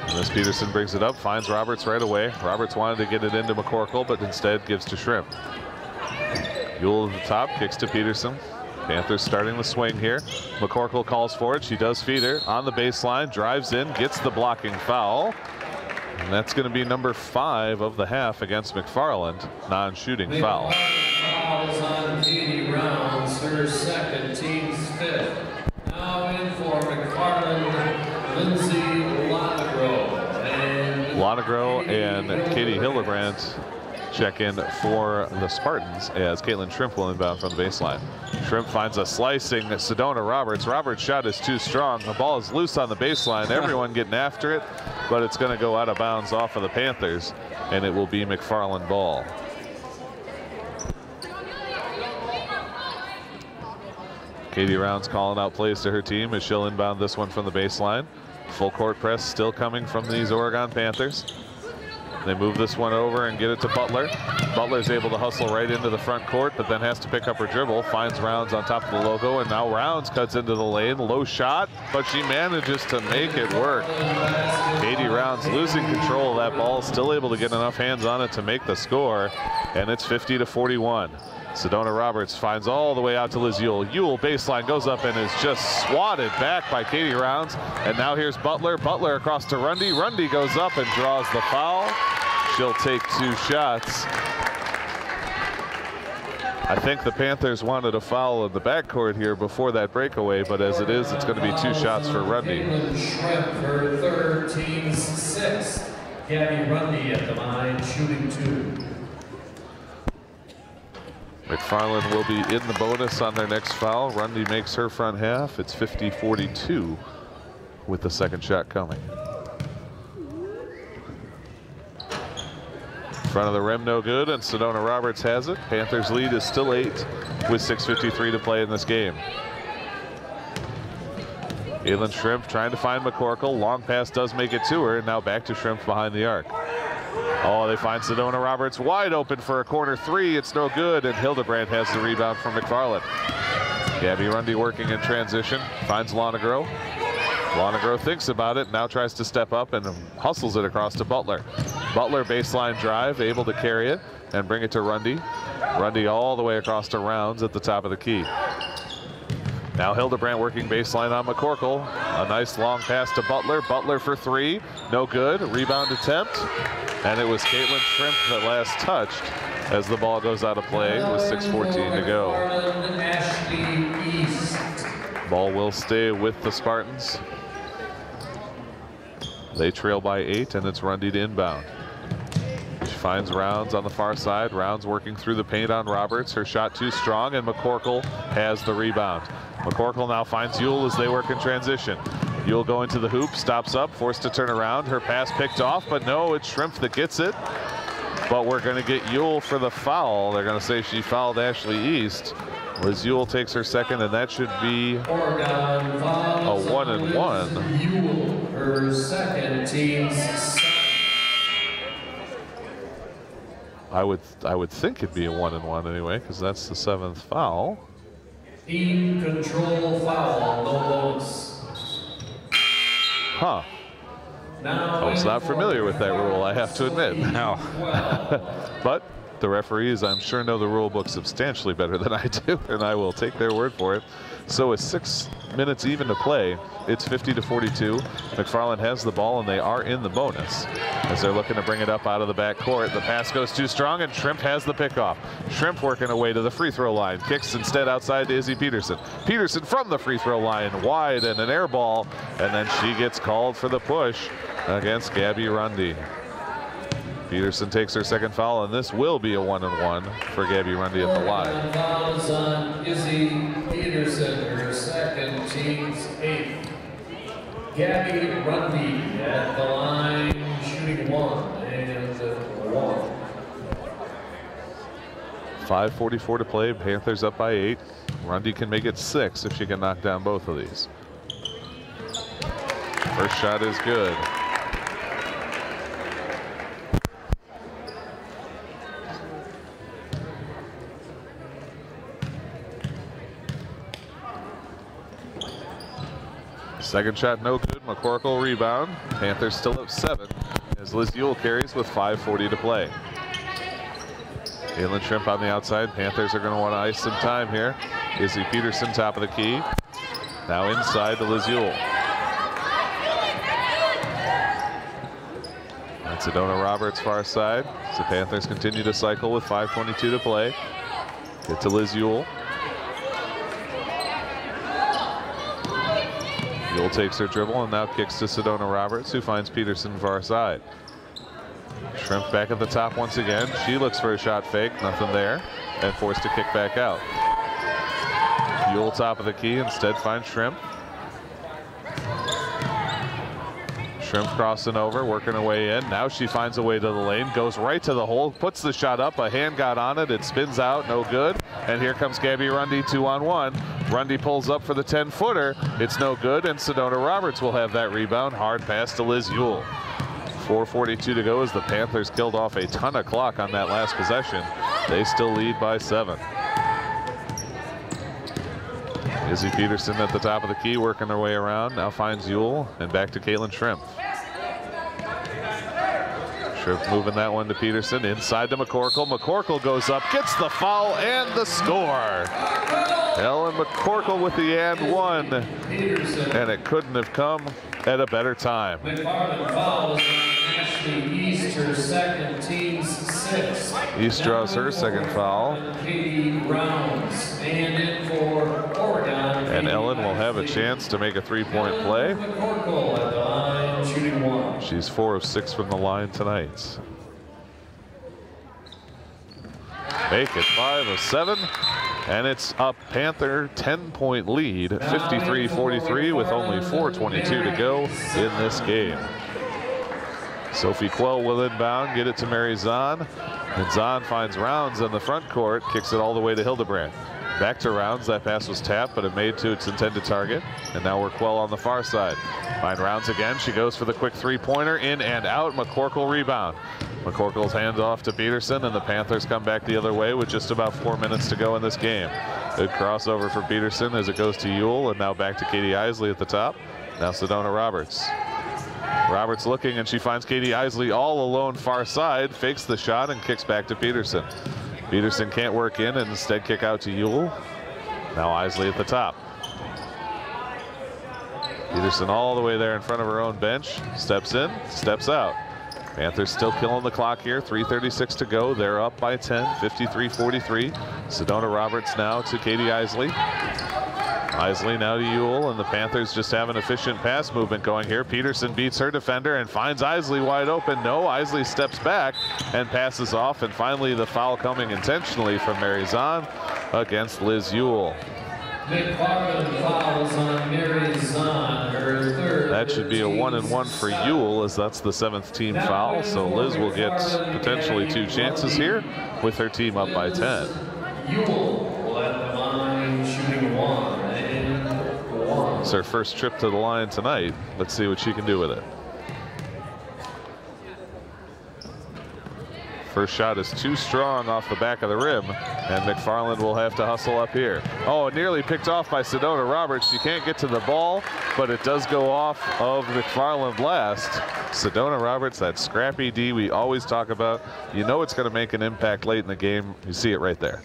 And this Peterson brings it up, finds Roberts right away. Roberts wanted to get it into McCorkle, but instead gives to Shrimp. Yule at the top, kicks to Peterson. Panthers starting the swing here. McCorkle calls for it. She does feed her on the baseline, drives in, gets the blocking foul. And that's going to be number 5 of the half against McFarland. Non-shooting foul. Foul is on Katie Rounds, her second, team's 5th. Now in for McFarland, Hildebrandt check in for the Spartans as Caitlin Shrimp will inbound from the baseline. Shrimp finds a slicing Sedona Roberts. Roberts' shot is too strong. The ball is loose on the baseline. Everyone getting after it, but it's going to go out of bounds off of the Panthers, and it will be McFarland ball. Katie Rounds calling out plays to her team as she'll inbound this one from the baseline. Full court press still coming from these Oregon Panthers. They move this one over and get it to Butler. Butler's able to hustle right into the front court, but then has to pick up her dribble, finds Rounds on top of the logo, and now Rounds cuts into the lane. Low shot, but she manages to make it work. Katie Rounds losing control of that ball, still able to get enough hands on it to make the score, and it's 50-41. Sedona Roberts finds all the way out to Liz Ewell. Ewell baseline goes up and is just swatted back by Katie Rounds. And now here's Butler. Butler across to Rundy. Rundy goes up and draws the foul. She'll take 2 shots. I think the Panthers wanted a foul in the backcourt here before that breakaway, but as it is, it's going to be 2 shots for Rundy. Shrimp, her third, team's 6th. Gabby Rundy at the line, shooting 2. McFarland will be in the bonus on their next foul. Rundy makes her front half. It's 50-42 with the second shot coming. Front of the rim, no good, and Sedona Roberts has it. Panthers lead is still 8 with 6:53 to play in this game. Caitlin Shrimp trying to find McCorkle. Long pass does make it to her, and now back to Shrimp behind the arc. Oh, they find Sedona Roberts wide open for a corner 3. It's no good, and Hildebrandt has the rebound from McFarland. Gabby Rundy working in transition, finds Lonegro. Lonegro thinks about it, now tries to step up and hustles it across to Butler. Butler baseline drive, able to carry it and bring it to Rundy. Rundy all the way across to Rounds at the top of the key. Now Hildebrandt working baseline on McCorkle. A nice long pass to Butler. Butler for 3, no good. Rebound attempt, and it was Caitlin Shrimp that last touched as the ball goes out of play with 6:14 to go. Ball will stay with the Spartans. They trail by 8, and it's Rundy to inbound. She finds Rounds on the far side. Rounds working through the paint on Roberts. Her shot too strong, and McCorkle has the rebound. McCorkle now finds Ewell as they work in transition. Ewell going to the hoop, stops up, forced to turn around. Her pass picked off, but no, it's Shrimp that gets it. But we're going to get Ewell for the foul. They're going to say she fouled Ashley East. Liz Ewell takes her second, and that should be a 1-and-1. Ewell, her second, team's 7. I would think it'd be a 1-and-1 anyway, because that's the 7th foul. Team control foul, no bonus. Huh. I was not familiar with that rule, I have to admit. No. But the referees, I'm sure, know the rule book substantially better than I do, and I will take their word for it. So with 6 minutes even to play, it's 50-42. McFarland has the ball, and they are in the bonus as they're looking to bring it up out of the back court. The pass goes too strong, and Shrimp has the pickoff. Shrimp working away to the free throw line. Kicks instead outside to Izzy Peterson. Peterson from the free throw line, wide, and an air ball, and then she gets called for the push against Gabby Rundy. Peterson takes her second foul, and this will be a 1-and-1 for Gabby Rundy at the line. Fouls on Izzy Peterson, her second, team's 8th. Gabby Rundy at the line, shooting 1 and 1. 5:44 to play. Panthers up by 8. Rundy can make it 6 if she can knock down both of these. First shot is good. Second shot no good. McCorkle rebound. Panthers still up 7 as Liz Ewell carries with 5:40 to play. Caitlin Shrimp on the outside. Panthers are going to want to ice some time here. Izzy Peterson top of the key. Now inside to Liz Ewell. And Sedona Roberts far side. So Panthers continue to cycle with 5:22 to play. Get to Liz Ewell. Ewell takes her dribble and now kicks to Sedona Roberts, who finds Peterson far side. Shrimp back at the top once again. She looks for a shot fake, nothing there, and forced to kick back out. Ewell top of the key, instead finds Shrimp. Shrimp crossing over, working her way in. Now she finds a way to the lane, goes right to the hole, puts the shot up. A hand got on it, it spins out, no good. And here comes Gabby Rundy 2-on-1. Rundy pulls up for the 10-footer. It's no good, and Sedona Roberts will have that rebound. Hard pass to Liz Ewell. 4:42 to go as the Panthers killed off a ton of clock on that last possession. They still lead by 7. Izzy Peterson at the top of the key, working her way around. Now finds Ewell, and back to Caitlin Shrimp. Shrimp moving that one to Peterson, inside to McCorkle. McCorkle goes up, gets the foul, and the score. Ellen McCorkle with the and one, and it couldn't have come at a better time. McFarland fouls on Ashley East, her second, team's 6. East draws her second foul. Katie Rounds, and in for Oregon. And Ellen will have a chance to make a 3-point play. McCorkle at the line, shooting 1. She's 4 of 6 from the line tonight. Make it 5 of 7. And it's a Panther 10-point lead, 53-43 with only 4:22 to go in this game. Sophie Quell will inbound, get it to Mary Zahn. And Zahn finds Rounds on the front court, kicks it all the way to Hildebrand. Back to Rounds, that pass was tapped, but it made to its intended target. And now we're Quell on the far side. Find Rounds again, she goes for the quick 3-pointer, in and out, McCorkle rebound. McCorkle's hands off to Peterson, and the Panthers come back the other way with just about 4 minutes to go in this game. Good crossover for Peterson as it goes to Ewell, and now back to Katie Isley at the top. Now Sedona Roberts. Roberts looking, and she finds Katie Isley all alone far side, fakes the shot and kicks back to Peterson. Peterson can't work in and instead kick out to Ewell. Now Isley at the top. Peterson all the way there in front of her own bench, steps in, steps out. Panthers still killing the clock here, 3:36 to go. They're up by 10, 53-43. Sedona Roberts now to Katie Isley. Isley now to Ewell, and the Panthers just have an efficient pass movement going here. Peterson beats her defender and finds Isley wide open. No, Isley steps back and passes off, and finally the foul coming intentionally from Mary Zahn against Liz Ewell. McFarland fouls on Mary Zahn, her third. That should be a 1-and-1 for Ewell, as that's the 7th team foul. So Liz will get potentially 2 chances here with her team up by 10. Ewell will at the line, shooting 1 and 1. It's her first trip to the line tonight. Let's see what she can do with it. First shot is too strong off the back of the rim, and McFarland will have to hustle up here. Oh, nearly picked off by Sedona Roberts. She can't get to the ball, but it does go off of McFarland last. Sedona Roberts, that scrappy D we always talk about. You know it's going to make an impact late in the game. You see it right there.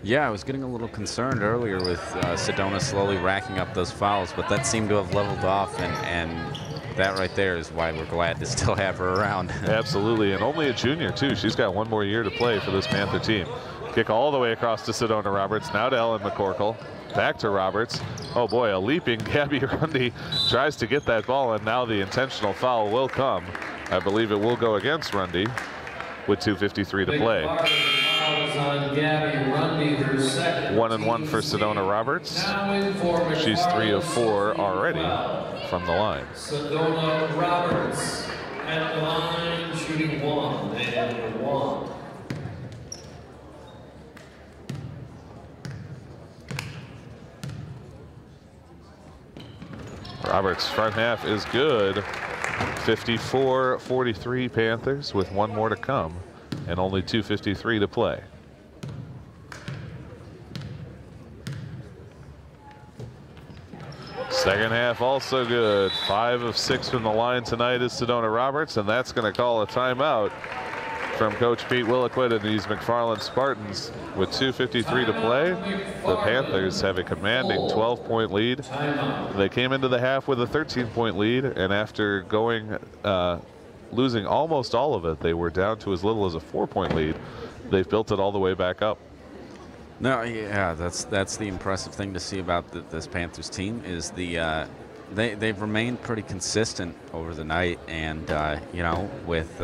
Yeah, I was getting a little concerned earlier with Sedona slowly racking up those fouls, but that seemed to have leveled off, and that right there is why we're glad to still have her around. Absolutely, and only a junior too. She's got 1 more year to play for this Panther team. Kick all the way across to Sedona Roberts, now to Ellen McCorkle, back to Roberts. Oh boy, a leaping Gabby Rundy tries to get that ball, and now the intentional foul will come. I believe it will go against Rundy with 2:53 to play. On Gabby Rundy, her second. 1-and-1 for Sedona Roberts. She's 3 of 4 already from the line. Sedona Roberts at the line, shooting 1 and 1. Roberts' front half is good. 54-43 Panthers with 1 more to come and only 2:53 to play. Second half also good. 5 of 6 from the line tonight is Sedona Roberts, and that's going to call a timeout from Coach Pete Williquid and these McFarland Spartans. With 2:53 to play, the Panthers have a commanding 12-point lead. They came into the half with a 13-point lead, and after going losing almost all of it, they were down to as little as a 4-point lead. They've built it all the way back up. No, yeah, that's the impressive thing to see about this Panthers team is they've remained pretty consistent over the night, and you know, with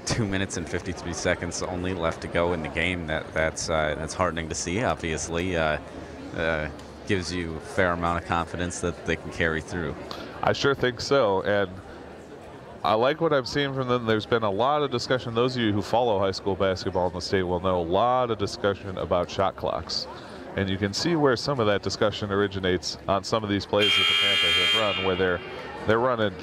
2 minutes and 53 seconds only left to go in the game. That's heartening to see. Obviously, gives you a fair amount of confidence that they can carry through. I sure think so, and I like what I'm seeing from them. There's been a lot of discussion. Those of you who follow high school basketball in the state will know a lot of discussion about shot clocks. And you can see where some of that discussion originates on some of these plays that the Panthers have run, where they're running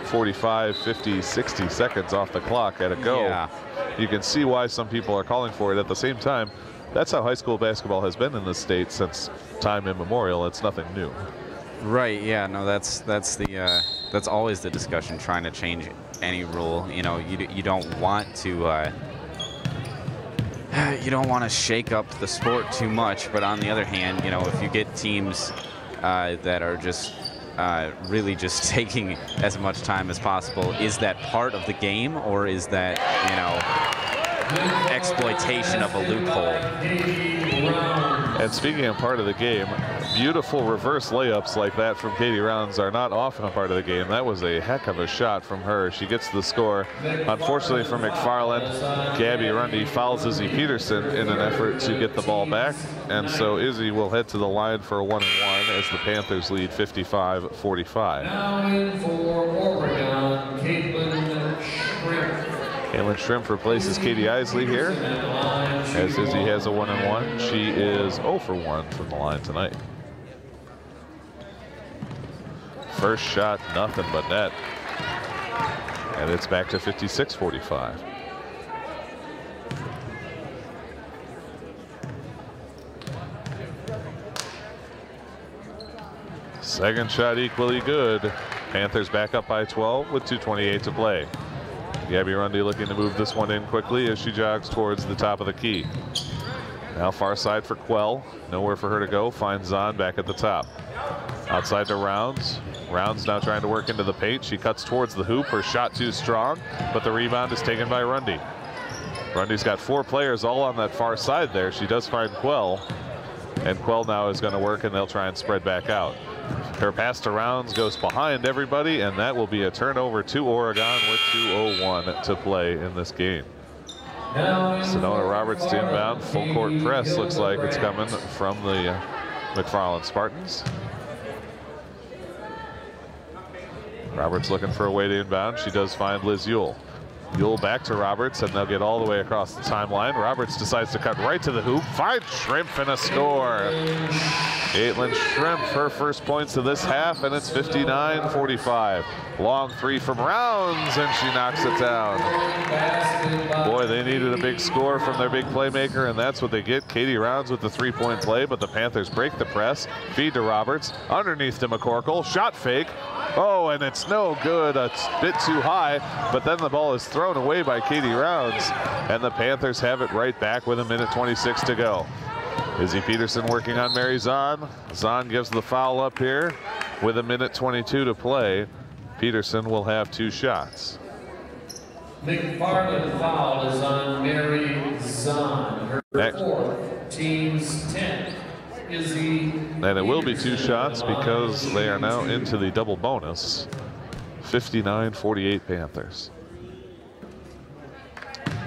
45, 50, 60 seconds off the clock at a go. Yeah. You can see why some people are calling for it. At the same time, that's how high school basketball has been in the state since time immemorial. It's nothing new. Right. Yeah. No. That's always the discussion, trying to change any rule. You know, you don't want to. You don't want to shake up the sport too much, but on the other hand, you know, if you get teams that are just really just taking as much time as possible, is that part of the game, or is that, you know, exploitation of a loophole? And speaking of part of the game, beautiful reverse layups like that from Katie Rounds are not often a part of the game. That was a heck of a shot from her. She gets the score. Unfortunately for McFarland, Gabby Rundy fouls Izzy Peterson in an effort to get the ball back. And so Izzy will head to the line for a 1-and-1 as the Panthers lead 55-45. Now in for Oregon, Caitlin Shrimp. Caitlin Shrimp replaces Katie Isley here, as Izzy has a 1-and-1. She is 0 for 1 from the line tonight. First shot, nothing but net. And it's back to 56-45. Second shot equally good. Panthers back up by 12 with 2:28 to play. Gabby Rundy looking to move this one in quickly as she jogs towards the top of the key. Now far side for Quell. Nowhere for her to go. Finds Zahn back at the top. Outside to Rounds. Rounds now trying to work into the paint. She cuts towards the hoop. Her shot too strong, but the rebound is taken by Rundy. Rundy's got 4 players all on that far side there. She does find Quell, and Quell now is going to work, and they'll try and spread back out. Her pass to Rounds goes behind everybody, and that will be a turnover to Oregon with 2:01 to play in this game. Sonona Roberts to inbound. Full court press looks like it's coming from the McFarland Spartans. Roberts looking for a way to inbound. She does find Liz Ewell. Ewell back to Roberts, and they'll get all the way across the timeline. Roberts decides to cut right to the hoop. Finds Shrimp and a score. Caitlin Shrimp, her first points of this half, and it's 59-45. Long three from Rounds, and she knocks it down. Boy, they needed a big score from their big playmaker, and that's what they get. Katie Rounds with the 3-point play, but the Panthers break the press. Feed to Roberts, underneath to McCorkle. Shot fake. Oh, and it's no good. A bit too high, but then the ball is thrown away by Katie Rounds, and the Panthers have it right back with 1:26 to go. Izzy Peterson working on Mary Zahn. Zahn gives the foul up here with 1:22 to play. Peterson will have 2 shots. McFarland foul is on Mary Zahn. Her Next. 4th, team's 10th. Izzy And it will be 2 shots because they are now into the double bonus. 59-48 Panthers.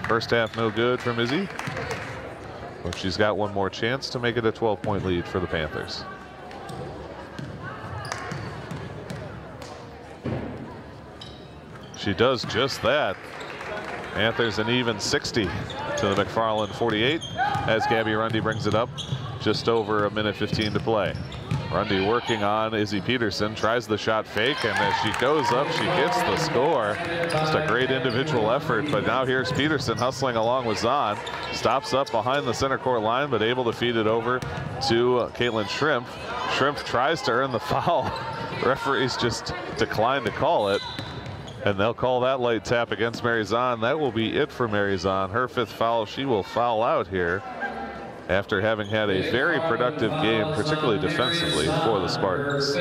First half no good from Izzy. But she's got one more chance to make it a 12-point lead for the Panthers. She does just that. Panthers an even 60 to the McFarland 48 as Gabby Rundy brings it up. Just over 1:15 to play. Rundy working on Izzy Peterson, tries the shot fake, and as she goes up, she gets the score. Just a great individual effort, but now here's Peterson hustling along with Zahn. Stops up behind the center court line, but able to feed it over to Caitlin Shrimp. Shrimp tries to earn the foul. Referees just decline to call it, and they'll call that late tap against Mary Zahn. That will be it for Mary Zahn. Her 5th foul. She will foul out here after having had a very productive game, particularly defensively, for the Spartans.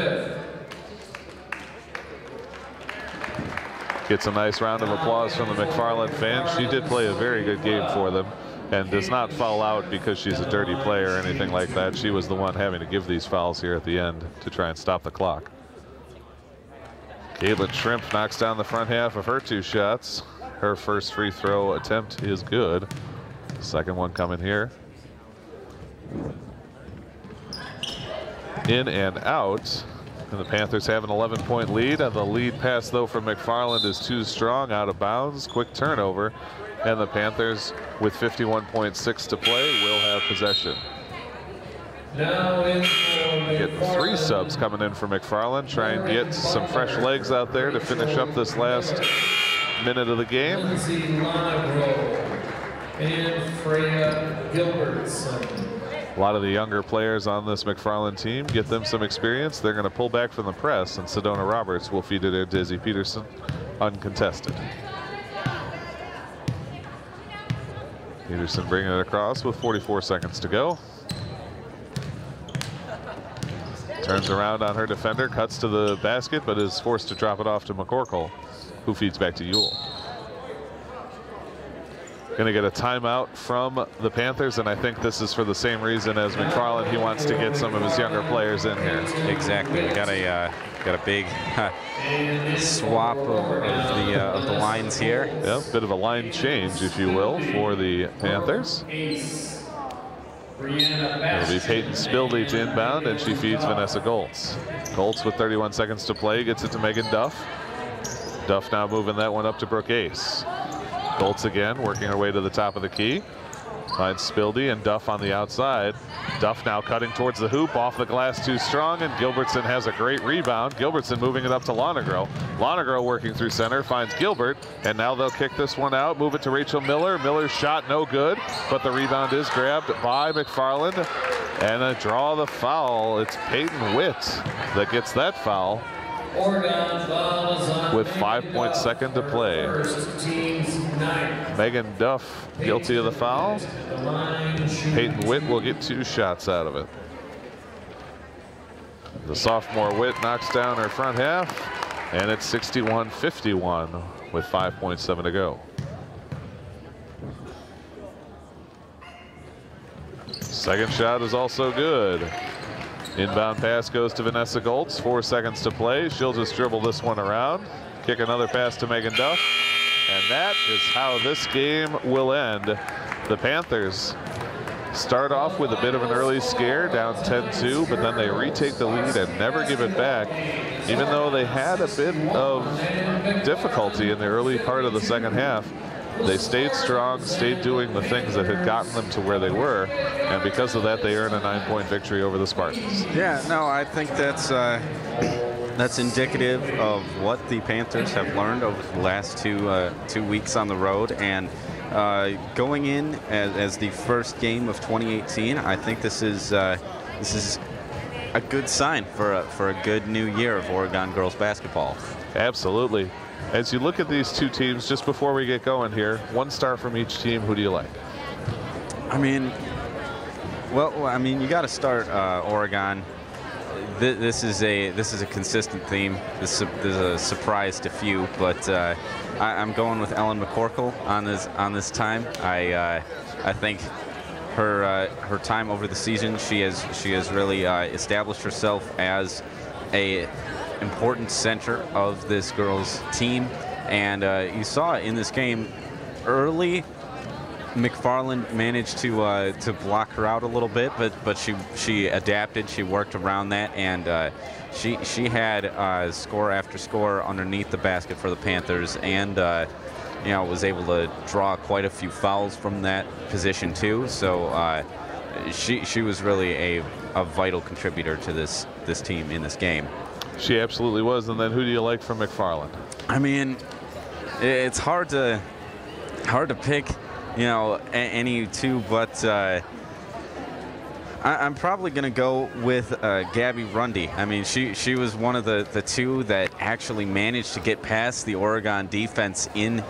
Gets a nice round of applause from the McFarland fans. She did play a very good game for them and does not foul out because she's a dirty player or anything like that. She was the one having to give these fouls here at the end to try and stop the clock. Caitlin Shrimp knocks down the front half of her 2 shots. Her first free throw attempt is good. Second one coming here. In and out. And the Panthers have an 11-point lead. And the lead pass, though, from McFarland is too strong, out of bounds. Quick turnover. And the Panthers, with 51.6 to play, will have possession. Now in Get 3 subs coming in for McFarland. Try and get some fresh legs out there to finish up this last minute of the game. Lindsay Lonagro and Freya Gilbertson. A lot of the younger players on this McFarland team, get them some experience. They're going to pull back from the press, and Sedona Roberts will feed it to Dizzy Peterson uncontested. Peterson bringing it across with 44 seconds to go. Turns around on her defender, cuts to the basket, but is forced to drop it off to McCorkle, who feeds back to Ewell. Going to get a timeout from the Panthers, and I think this is for the same reason as McFarland. He wants to get some of his younger players in here. Exactly. We got a big swap of the lines here. Yeah, bit of a line change, if you will, for the Panthers. It'll be Peyton Spildy to inbound, and she feeds Vanessa Goltz. Goltz with 31 seconds to play gets it to Megan Duff. Duff now moving that one up to Brooke Ace. Goltz again working her way to the top of the key. Finds Spildy and Duff on the outside. Duff now cutting towards the hoop, off the glass too strong, and Gilbertson has a great rebound. Gilbertson moving it up to Lonagro. Lonagro working through center, finds Gilbert, and now they'll kick this one out, move it to Rachel Miller. Miller's shot no good, but the rebound is grabbed by McFarland, and a draw the foul. It's Peyton Witt that gets that foul with 5.2 to play. Megan Duff guilty of the foul. Peyton Witt will get 2 shots out of it. The sophomore Witt knocks down her front half, and it's 61-51 with 5.7 to go. Second shot is also good. Inbound pass goes to Vanessa Goltz. 4 seconds to play. She'll just dribble this one around. Kick another pass to Megan Duff. And that is how this game will end. The Panthers start off with a bit of an early scare, down 10-2, but then they retake the lead and never give it back, even though they had a bit of difficulty in the early part of the second half. They stayed strong, stayed doing the things that had gotten them to where they were, and because of that, they earn a 9-point victory over the Spartans. Yeah, no, I think that's indicative of what the Panthers have learned over the last two weeks on the road, and going in as the first game of 2018, I think this is a good sign for a good new year of Oregon girls basketball. Absolutely. As you look at these two teams, just before we get going here, 1 star from each team. Who do you like? I mean, you got to start Oregon. This is a consistent theme. This is a surprise to few, but I'm going with Ellen McCorkle on this time. I think her time over the season, she has really established herself as a important center of this girls team, and you saw in this game early. McFarland managed to block her out a little bit, but she adapted. She worked around that, and she had score after score underneath the basket for the Panthers, and was able to draw quite a few fouls from that position too. So she was really a vital contributor to this team in this game. She absolutely was. And then who do you like from McFarland? I mean, it's hard to pick, any two, but I'm probably going to go with Gabby Rundy. I mean, she was one of the two that actually managed to get past the Oregon defense in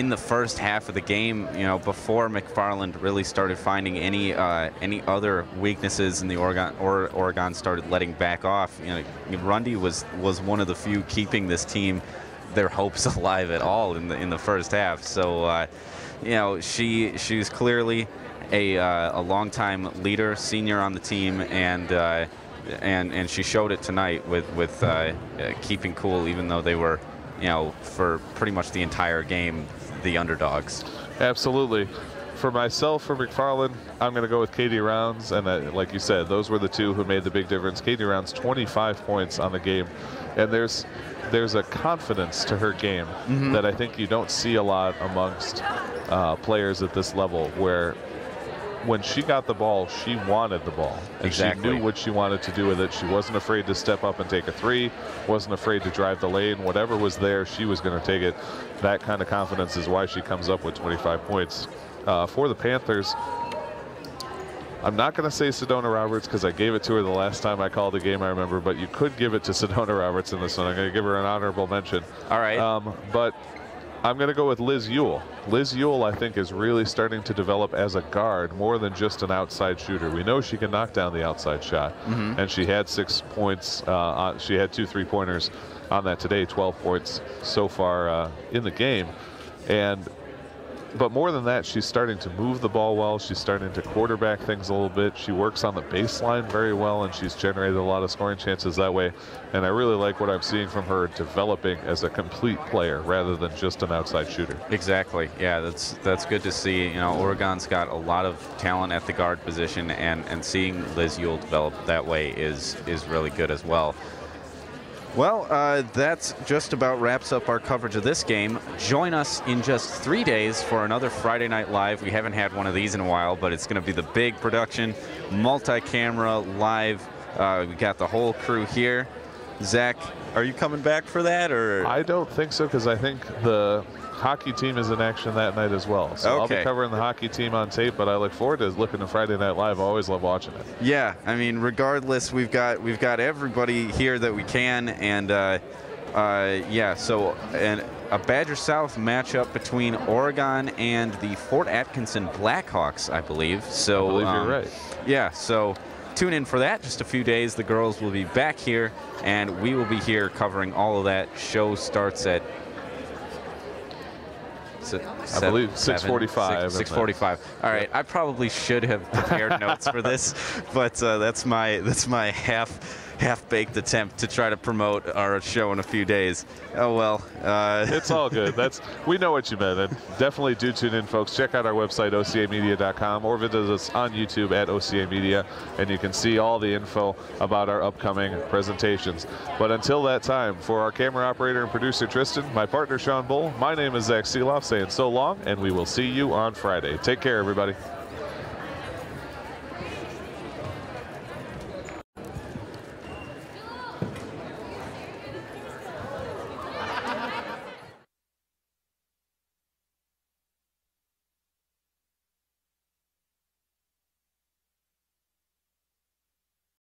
the first half of the game, before McFarland really started finding any other weaknesses in the Oregon started letting back off. Rundy was one of the few keeping this team their hopes alive at all in the first half. So she's clearly a longtime leader, senior on the team, and she showed it tonight with keeping cool, even though they were, for pretty much the entire game, the underdogs. Absolutely. For myself, for McFarland, I'm going to go with Katie Rounds, and like you said, those were the two who made the big difference. Katie Rounds, 25 points on the game, and there's a confidence to her game that I think you don't see a lot amongst players at this level, where when she got the ball, she wanted the ball. And exactly. She knew what she wanted to do with it. She wasn't afraid to step up and take a three, wasn't afraid to drive the lane. Whatever was there, she was going to take it. That kind of confidence is why she comes up with 25 points. For the Panthers, I'm not going to say Sedona Roberts because I gave it to her the last time I called a game, I remember, but you could give it to Sedona Roberts in this one. I'm going to give her an honorable mention. All right. But I'm going to go with Liz Ewell. Liz Ewell, I think, is really starting to develop as a guard more than just an outside shooter. We know she can knock down the outside shot, and she had 6 points. She had 2 3-pointers on that today, 12 points so far in the game. But more than that, she's starting to move the ball well. She's starting to quarterback things a little bit. She works on the baseline very well, and she's generated a lot of scoring chances that way. And I really like what I'm seeing from her developing as a complete player rather than just an outside shooter. Exactly. Yeah, that's good to see. You know, Oregon's got a lot of talent at the guard position, and seeing Liz Ewell develop that way is really good as well. Well, that just about wraps up our coverage of this game. Join us in just 3 days for another Friday Night Live. We haven't had one of these in a while, but it's going to be the big production, multi-camera, live. We got the whole crew here. Zach, are you coming back for that? Or I don't think so, because I think the hockey team is in action that night as well. So I'll be covering the hockey team on tape, but I look forward to looking at Friday Night Live. I always love watching it. Yeah, I mean, regardless, we've got everybody here that we can, and yeah. So a Badger South matchup between Oregon and the Fort Atkinson Blackhawks, I believe. So I believe you're right. Yeah. So tune in for that. Just a few days. The girls will be back here, and we will be here covering all of that. Show starts at I believe 6:45. 6:45. All right. I probably should have prepared notes for this, but that's my half-baked attempt to try to promote our show in a few days. Oh well. It's all good. We know what you meant. And definitely do tune in, folks. Check out our website, OCAmedia.com, or visit us on YouTube at OCAmedia, and you can see all the info about our upcoming presentations. But until that time, for our camera operator and producer Tristan, my partner Sean Bull, my name is Zach Seeloff, saying so long, and we will see you on Friday. Take care, everybody.